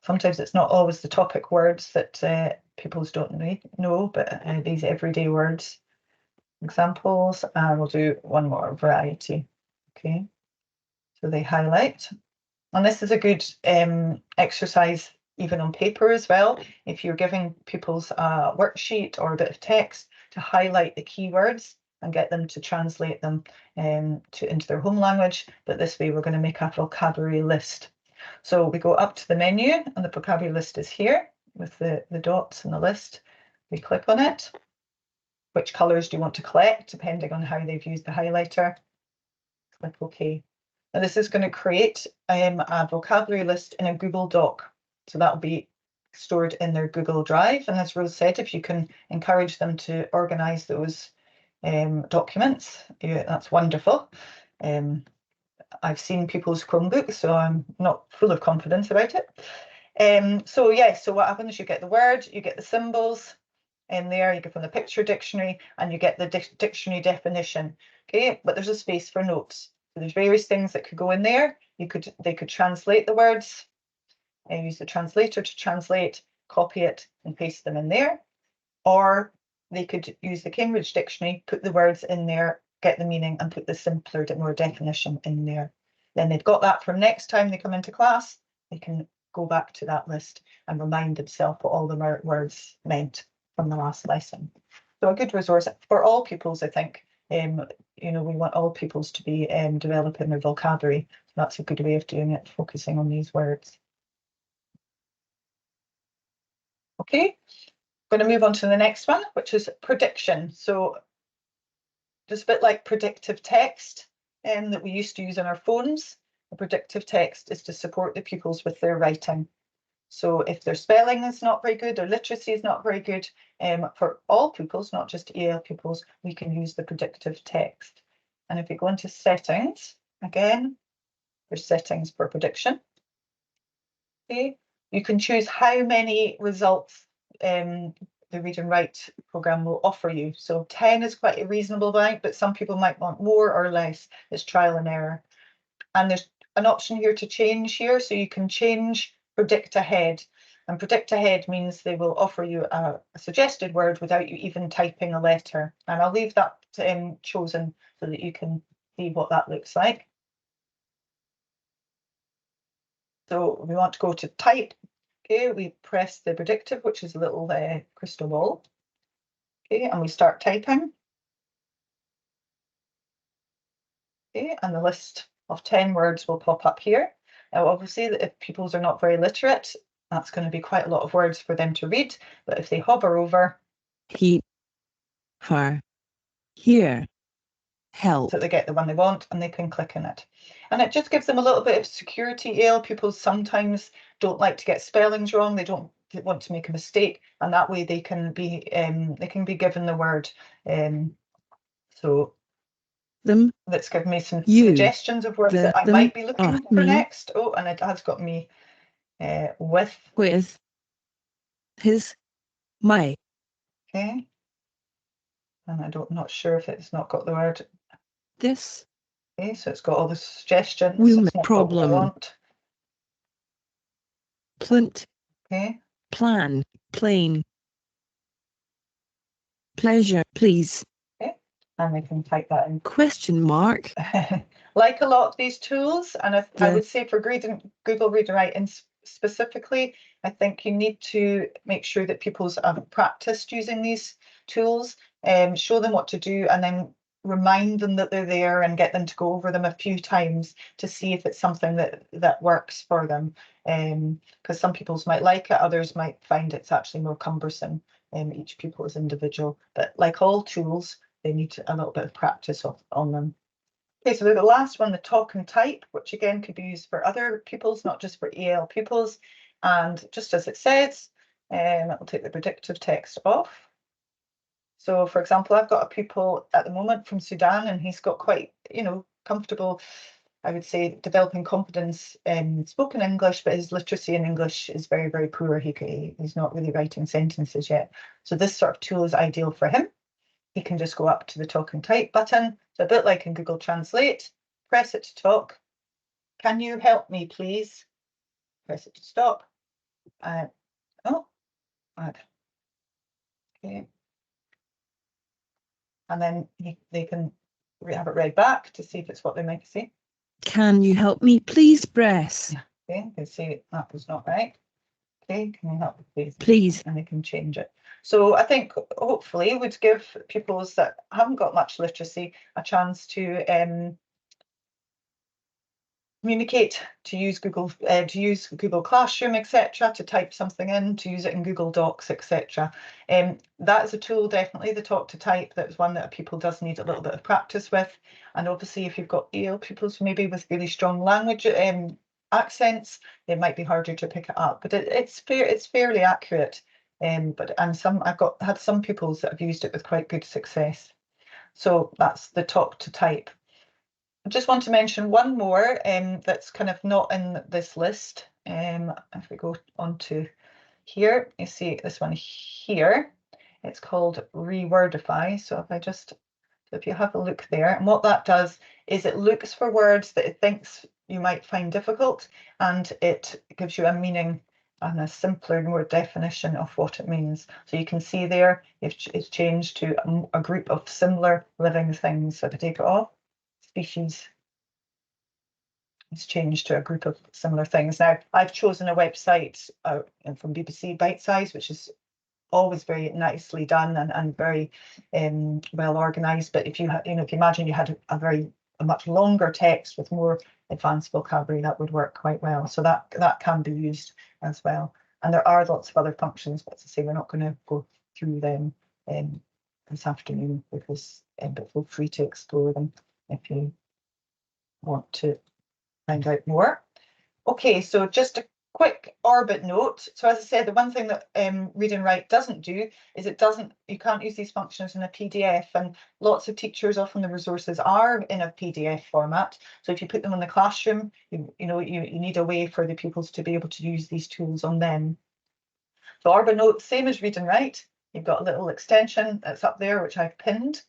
Sometimes it's not always the topic words that pupils don't know, but these everyday words. Examples, and we'll do one more, variety. Okay, so they highlight. And this is a good exercise even on paper as well. If you're giving pupils a worksheet or a bit of text, to highlight the keywords and get them to translate them into their home language. But this way we're going to make a vocabulary list. So we go up to the menu, and the vocabulary list is here with the dots and the list. We click on it. Which colours do you want to collect, depending on how they've used the highlighter? Click OK. Now this is going to create a vocabulary list in a Google Doc. So that will be stored in their Google Drive. And as Rose said, if you can encourage them to organise those documents, that's wonderful. I've seen people's Chromebooks, so I'm not full of confidence about it. So yes, so what happens, you get the word, you get the symbols in there, you get from the picture dictionary, and you get the dictionary definition. Okay, but there's a space for notes. So there's various things that could go in there. They could translate the words and use the translator to translate, copy it and paste them in there. Or they could use the Cambridge Dictionary, put the words in there, get the meaning, and put the simpler, more definition in there. Then they've got that for next time they come into class. They can go back to that list and remind themselves what all the words meant from the last lesson. So a good resource for all pupils, I think. We want all pupils to be developing their vocabulary. So that's a good way of doing it, focusing on these words. Okay, going to move on to the next one, which is prediction. So just a bit like predictive text that we used to use on our phones. The predictive text is to support the pupils with their writing. So if their spelling is not very good, their literacy is not very good, for all pupils, not just EAL pupils, we can use the predictive text. And if we go into settings, again, there's settings for prediction. Okay, you can choose how many results the read and write program will offer you. So 10 is quite a reasonable amount, but some people might want more or less. It's trial and error. And there's an option here to change here. So you can change predict ahead. And predict ahead means they will offer you a suggested word without you even typing a letter. And I'll leave that chosen so that you can see what that looks like. So we want to go to type. Okay, we press the predictive, which is a little crystal ball. Okay, and we start typing. Okay, and the list of 10 words will pop up here. Now, obviously, if pupils are not very literate, that's going to be quite a lot of words for them to read. But if they hover over, he, her, here, help. so they get the one they want and they can click on it. And it just gives them a little bit of security. EAL pupils sometimes don't like to get spellings wrong. They don't want to make a mistake, and that way they can be given the word. So Them, that's given me some you, suggestions of words that I them, might be looking for me, next. Oh, and it has got me with. his, my. Okay. And not sure if it's not got the word. This. Okay, so it's got all the suggestions. Will It's not problem. got what I want. Plint. Okay. Plan. Plane. Pleasure, please. Okay. And we can type that in. Question mark. Like a lot of these tools, and I would say for Google Read and Write specifically, I think you need to make sure that pupils have practiced using these tools, show them what to do, and then remind them that they're there and get them to go over them a few times to see if it's something that works for them. Because some pupils might like it, others might find it's actually more cumbersome. Each pupil is individual, but like all tools, they need a little bit of practice on them. Okay, so the last one, the talk and type, which again could be used for other pupils, not just for EAL pupils. And just as it says, it'll take the predictive text off. So for example, I've got a pupil at the moment from Sudan, and he's got quite, comfortable, I would say, developing confidence in spoken English, but his literacy in English is very, very poor. He's not really writing sentences yet. So this sort of tool is ideal for him. He can just go up to the talk and type button. So a bit like in Google Translate, press it to talk. Can you help me, please? Press it to stop. Okay. And then they can have it read back to see if it's what they might say. Can you help me, please? Press. Okay, they say that was not right. Okay, can you help me, please? Please. And they can change it. So I think hopefully it would give pupils that haven't got much literacy a chance to communicate, to use Google Classroom, etc., to type something in, to use it in Google Docs, etc. That is a tool, definitely, the talk to type. That's one that a pupil does need a little bit of practice with. And obviously, if you've got EAL pupils maybe with really strong language accents, it might be harder to pick it up. But it's fairly accurate. I've had some pupils that have used it with quite good success. So that's the talk to type. I just want to mention one more that's kind of not in this list. If we go on to here, you see this one here. It's called Rewordify. So if you have a look there, and what that does is it looks for words that it thinks you might find difficult, and it gives you a meaning and a simpler, more definition of what it means. So you can see there, it's changed to a group of similar living things. So if I take it off, species, it's changed to a group of similar things. Now, I've chosen a website from BBC Bitesize, which is always very nicely done and very well organized. But if you imagine you had a much longer text with more advanced vocabulary, that would work quite well. So that can be used as well. And there are lots of other functions, but as I say, we're not going to go through them this afternoon because but feel free to explore them if you want to find out more. Okay, so just a quick orbit note. So as I said, the one thing that Read and Write doesn't do is you can't use these functions in a PDF, and lots of teachers, often the resources are in a PDF format. So if you put them in the classroom, you need a way for the pupils to be able to use these tools on them. So orbit note, same as Read and Write. You've got a little extension that's up there, which I've pinned.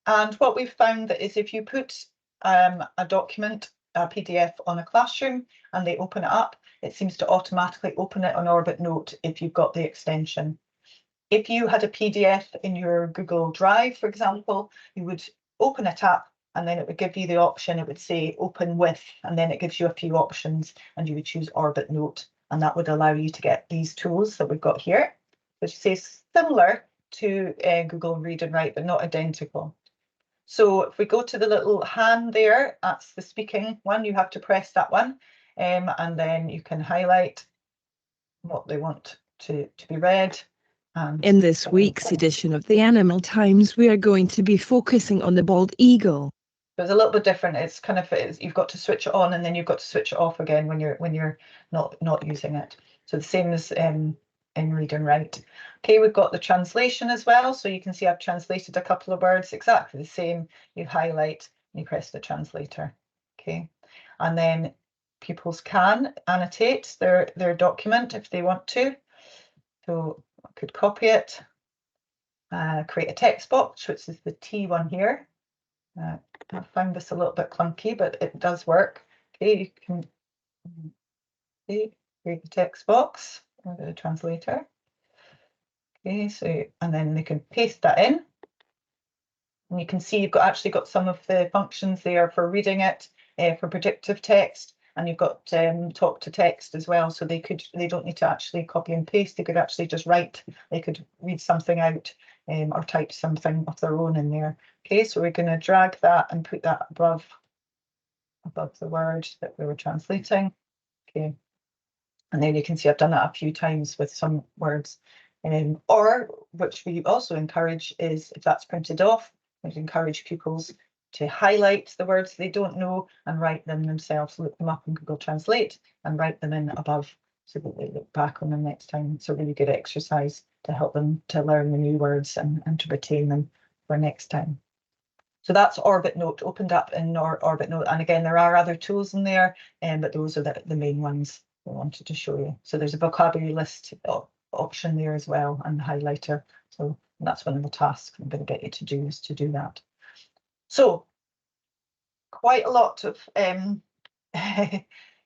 And what we've found that is if you put a document, a PDF on a classroom and they open it up, it seems to automatically open it on Orbit Note if you've got the extension. If you had a PDF in your Google Drive, for example, you would open it up and then it would give you the option, it would say open with, and then it gives you a few options and you would choose Orbit Note, and that would allow you to get these tools that we've got here, which says similar to Google Read and Write, but not identical. So if we go to the little hand there, that's the speaking one, you have to press that one, and then you can highlight what they want to be read. In this week's edition of the Animal Times, we are going to be focusing on the bald eagle. It's a little bit different. It's kind of, you've got to switch it on and then you've got to switch it off again when you're not using it. So the same as in Read and Write. Okay, we've got the translation as well. So you can see I've translated a couple of words exactly the same. You highlight and you press the translator. Okay, and then pupils can annotate their document if they want to. So I could copy it, create a text box, which is the T one here. I found this a little bit clunky, but it does work. Okay, you can create the text box or the translator. Okay, so and then they can paste that in. And you can see you've actually got some of the functions there for reading it, for predictive text, and you've got talk to text as well. So they don't need to actually copy and paste. They could actually just write. They could read something out or type something of their own in there. Okay, so we're going to drag that and put that above the word that we were translating. Okay, and then you can see I've done that a few times with some words. Or which we also encourage is, if that's printed off, we'd encourage pupils to highlight the words they don't know and write them themselves, look them up in Google Translate and write them in above so that they look back on them next time. It's a really good exercise to help them to learn the new words and to retain them for next time. So that's Orbit Note, opened up in Orbit Note. And again, there are other tools in there, but those are the main ones we wanted to show you. So there's a vocabulary list option there as well, and the highlighter. So that's one of the tasks I'm going to get you to do, is to do that. So quite a lot of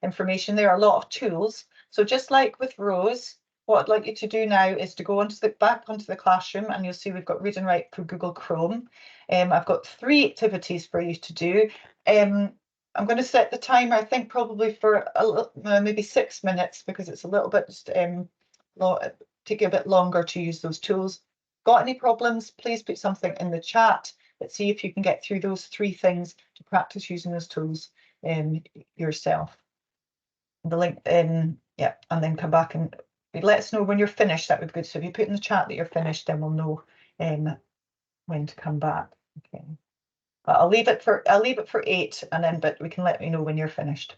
information there, a lot of tools. So just like with Rose, what I'd like you to do now is to go back onto the classroom, and you'll see we've got Read and Write for Google Chrome. I've got 3 activities for you to do. I'm going to set the timer, I think probably for maybe 6 minutes, because it's a little bit take a bit longer to use those tools. Got any problems? Please put something in the chat. But see if you can get through those 3 things to practice using those tools yourself. The link, yeah, and then come back and let us know when you're finished. That would be good. So if you put in the chat that you're finished, then we'll know when to come back. Okay, but I'll leave it for 8, and then but we can let me know when you're finished.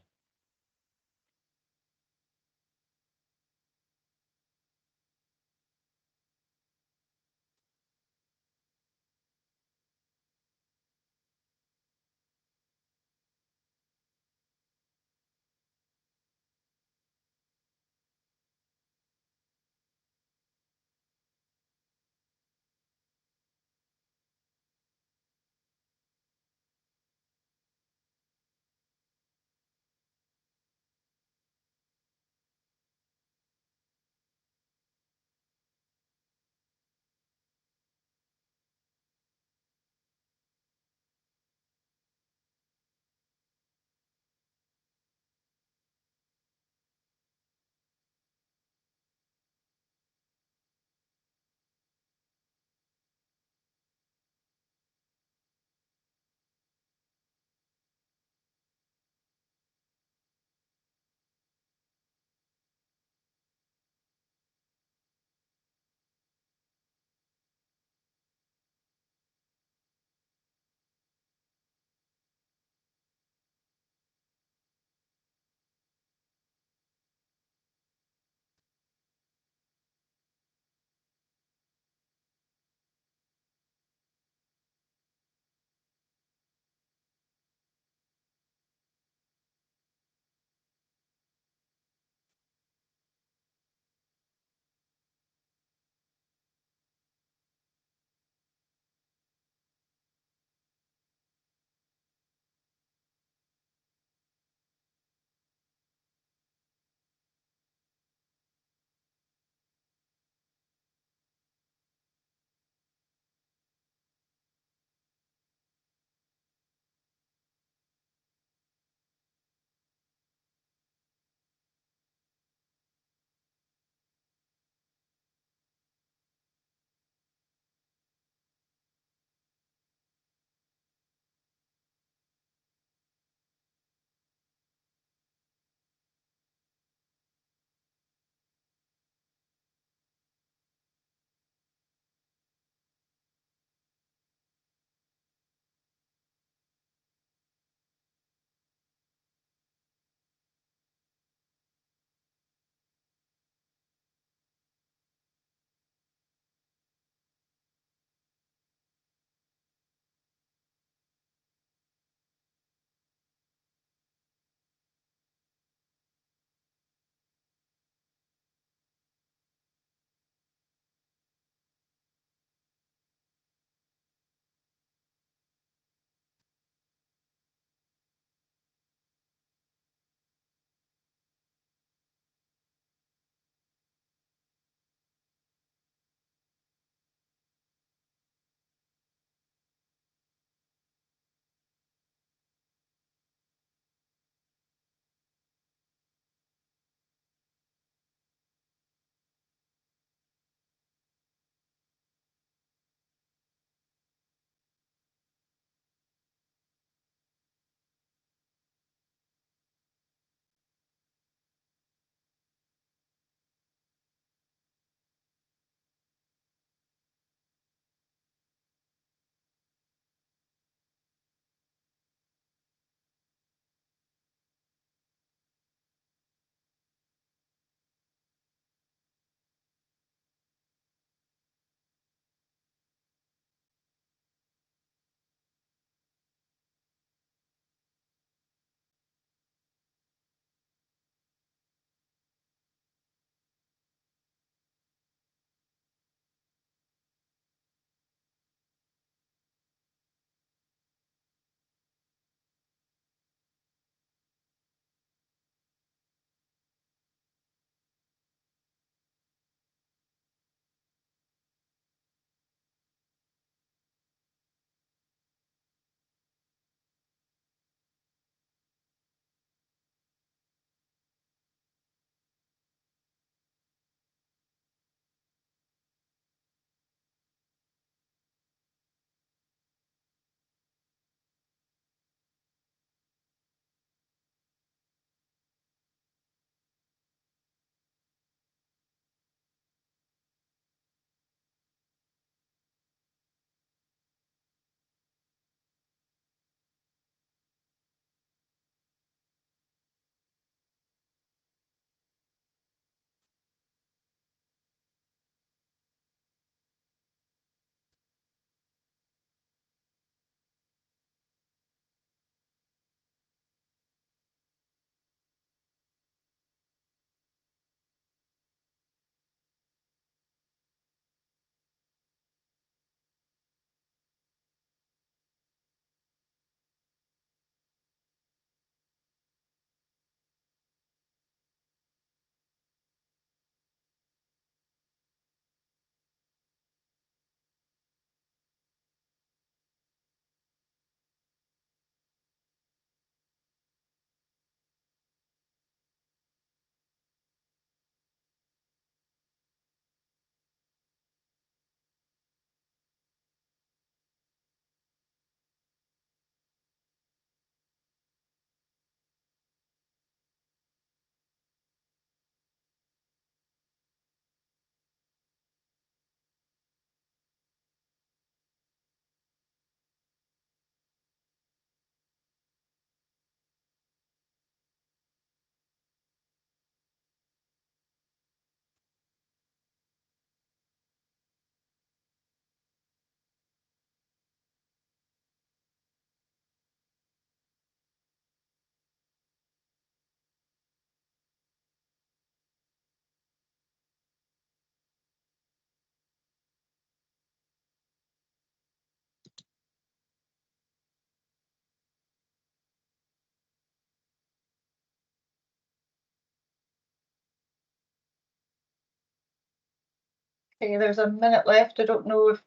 Okay, there's a minute left. I don't know if,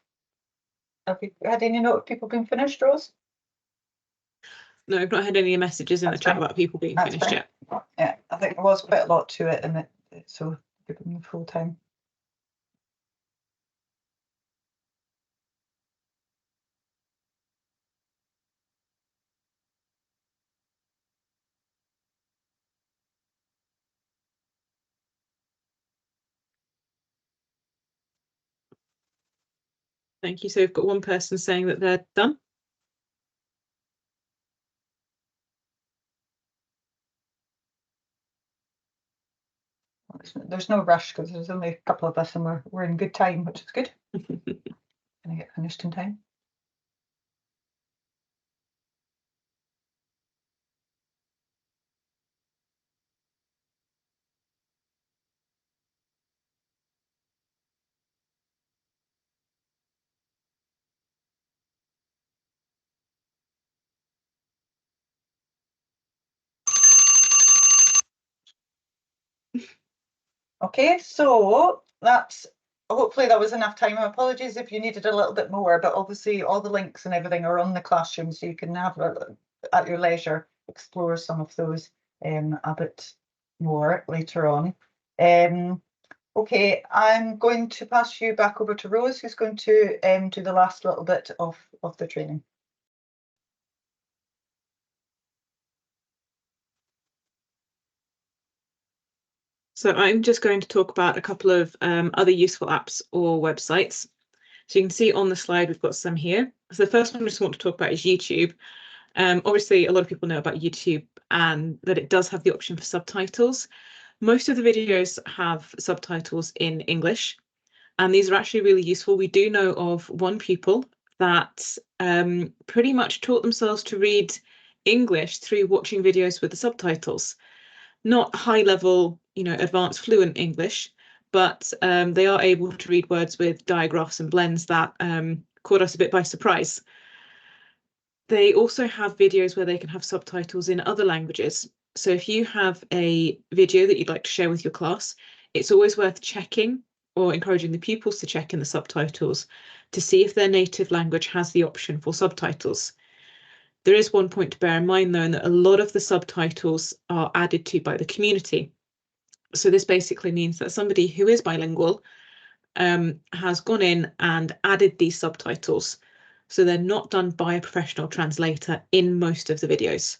have you had any note of people being finished, Rose? No, I've not had any messages in That's the chat fine. about people being That's finished fine. yet. Yeah, I think there was quite a lot to it, and so give them full time. Thank you. So we've got one person saying that they're done. There's no rush because there's only a couple of us and we're in good time, which is good. Gonna get finished in time. Okay, so that's, hopefully that was enough time. Apologies if you needed a little bit more, but obviously all the links and everything are on the classroom, so you can have at your leisure explore some of those a bit more later on. Okay, I'm going to pass you back over to Rose, who's going to do the last little bit of the training. So I'm just going to talk about a couple of other useful apps or websites. So you can see on the slide, we've got some here. So the first one I just want to talk about is YouTube. Obviously, a lot of people know about YouTube and that it does have the option for subtitles. Most of the videos have subtitles in English, and these are actually really useful. We do know of one pupil that pretty much taught themselves to read English through watching videos with the subtitles. Not high level, advanced fluent English, but they are able to read words with digraphs and blends that caught us a bit by surprise. They also have videos where they can have subtitles in other languages. So if you have a video that you'd like to share with your class, it's always worth checking or encouraging the pupils to check in the subtitles to see if their native language has the option for subtitles. There is one point to bear in mind, though, in that a lot of the subtitles are added to by the community. So this basically means that somebody who is bilingual has gone in and added these subtitles. So they're not done by a professional translator in most of the videos.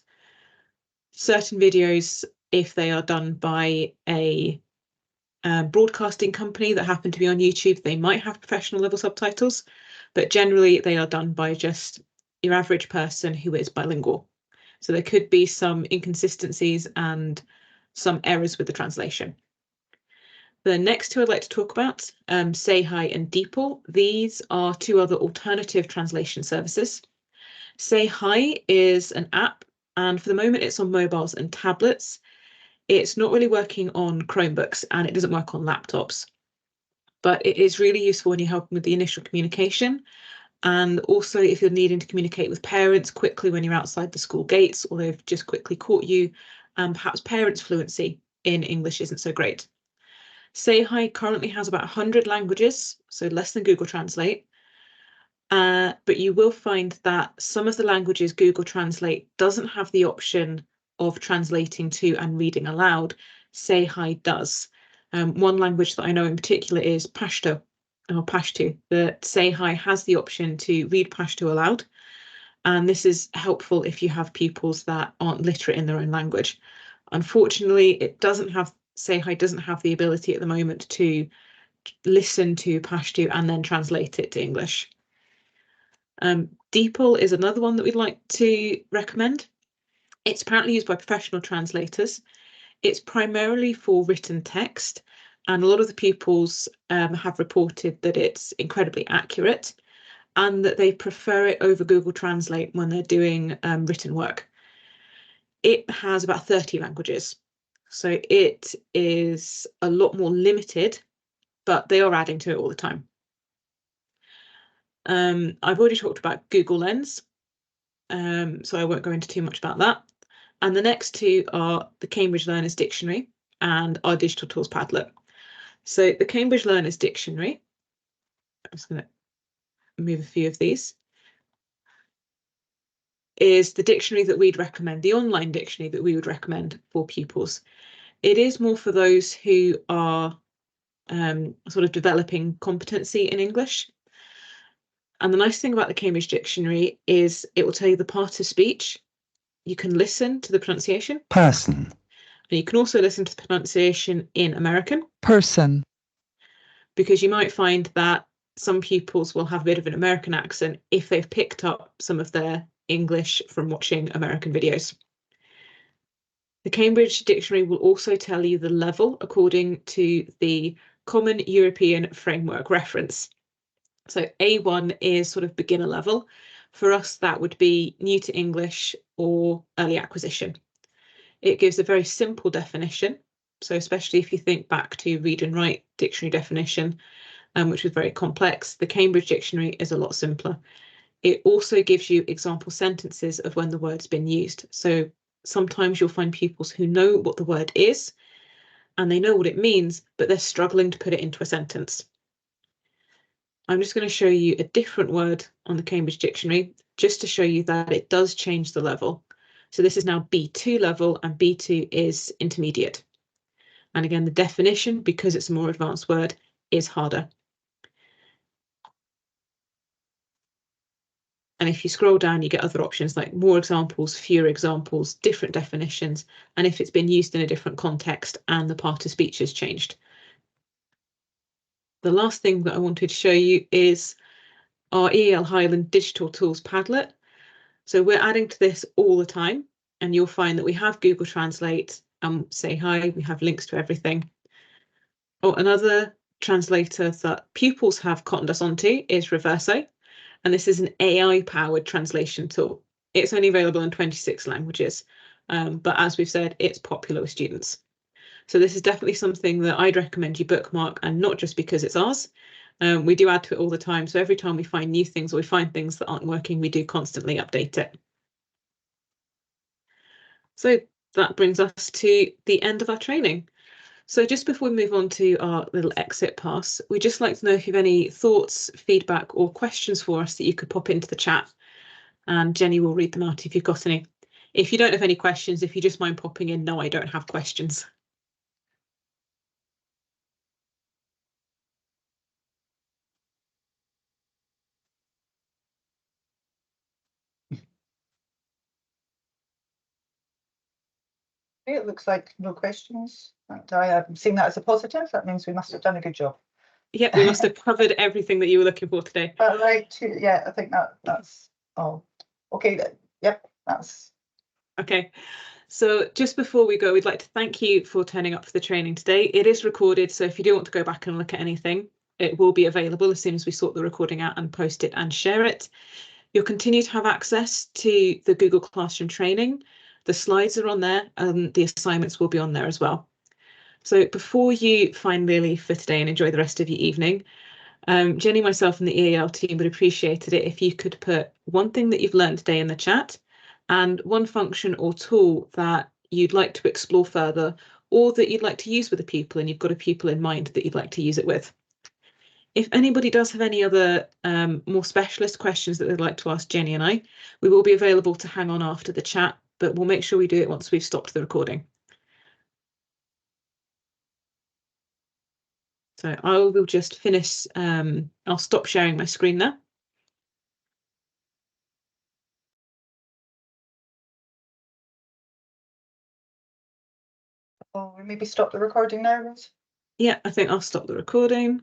Certain videos, if they are done by a broadcasting company that happen to be on YouTube, they might have professional level subtitles, but generally they are done by just your average person who is bilingual. So there could be some inconsistencies and some errors with the translation. The next two I'd like to talk about, Say Hi and DeepL. These are two other alternative translation services. Say Hi is an app, and for the moment it's on mobiles and tablets. It's not really working on Chromebooks and it doesn't work on laptops, but it is really useful when you're helping with the initial communication. And also if you're needing to communicate with parents quickly when you're outside the school gates, or they've just quickly caught you, and perhaps parents' fluency in English isn't so great. Say Hi currently has about 100 languages, so less than Google Translate. But you will find that some of the languages Google Translate doesn't have the option of translating to and reading aloud. Say Hi does. One language that I know in particular is Pashto, or Pashto. That Say Hi has the option to read Pashto aloud. And this is helpful if you have pupils that aren't literate in their own language. Unfortunately, Say Hi doesn't have the ability at the moment to listen to Pashto and then translate it to English. DeepL is another one that we'd like to recommend. It's apparently used by professional translators. It's primarily for written text, and a lot of the pupils have reported that it's incredibly accurate and that they prefer it over Google Translate when they're doing written work. It has about 30 languages, so it is a lot more limited, but they are adding to it all the time. I've already talked about Google Lens, so I won't go into too much about that. And the next two are the Cambridge Learners Dictionary and our Digital Tools Padlet. So the Cambridge Learners Dictionary I'm just going to move a few of these, is the dictionary that we'd recommend, the online dictionary that we would recommend for pupils. It is more for those who are sort of developing competency in English. And the nice thing about the Cambridge Dictionary is it will tell you the part of speech. You can listen to the pronunciation. Person. And you can also listen to the pronunciation in American. Person. Because you might find that some pupils will have a bit of an American accent if they've picked up some of their English from watching American videos. The Cambridge Dictionary will also tell you the level according to the Common European Framework reference. So A1 is sort of beginner level. For us, that would be new to English or early acquisition. It gives a very simple definition. So especially if you think back to read and write dictionary definition, which was very complex, the Cambridge Dictionary is a lot simpler. It also gives you example sentences of when the word's been used. So sometimes you'll find pupils who know what the word is and they know what it means, but they're struggling to put it into a sentence. I'm just going to show you a different word on the Cambridge Dictionary just to show you that it does change the level. So this is now B2 level and B2 is intermediate. And again, the definition, because it's a more advanced word, is harder. And if you scroll down, you get other options like more examples, fewer examples, different definitions, and if it's been used in a different context and the part of speech has changed. The last thing that I wanted to show you is our EAL Highland Digital Tools Padlet. So we're adding to this all the time, and you'll find that we have Google Translate and Say Hi, we have links to everything. Oh, another translator that pupils have cottoned us onto is Wrtie, and this is an AI-powered translation tool. It's only available in 26 languages, but as we've said, it's popular with students. So this is definitely something that I'd recommend you bookmark, and not just because it's ours. We do add to it all the time. So every time we find new things or we find things that aren't working, we do constantly update it. So that brings us to the end of our training. So just before we move on to our little exit pass, we'd just like to know if you have any thoughts, feedback or questions for us that you could pop into the chat, and Jenny will read them out if you've got any. If you don't have any questions, if you just mind popping in, no, I don't have questions. It looks like no questions. I am seeing that as a positive. That means we must have done a good job. Yep, we must have covered everything that you were looking for today. Right, yeah, I think that's all. Okay, yep, that's. Okay, so just before we go, we'd like to thank you for turning up for the training today. It is recorded, so if you do want to go back and look at anything, it will be available as soon as we sort the recording out and post it and share it. You'll continue to have access to the Google Classroom training. The slides are on there and the assignments will be on there as well. So before you finally leave for today and enjoy the rest of your evening, Jenny, myself and the EAL team would appreciate it if you could put one thing that you've learned today in the chat and one function or tool that you'd like to explore further or that you'd like to use with a pupil and you've got a pupil in mind that you'd like to use it with. If anybody does have any other more specialist questions that they'd like to ask Jenny and I, we will be available to hang on after the chat, but we'll make sure we do it once we've stopped the recording. So I will just finish, I'll stop sharing my screen now. Oh, we maybe stop the recording now, Rose? Yeah, I think I'll stop the recording.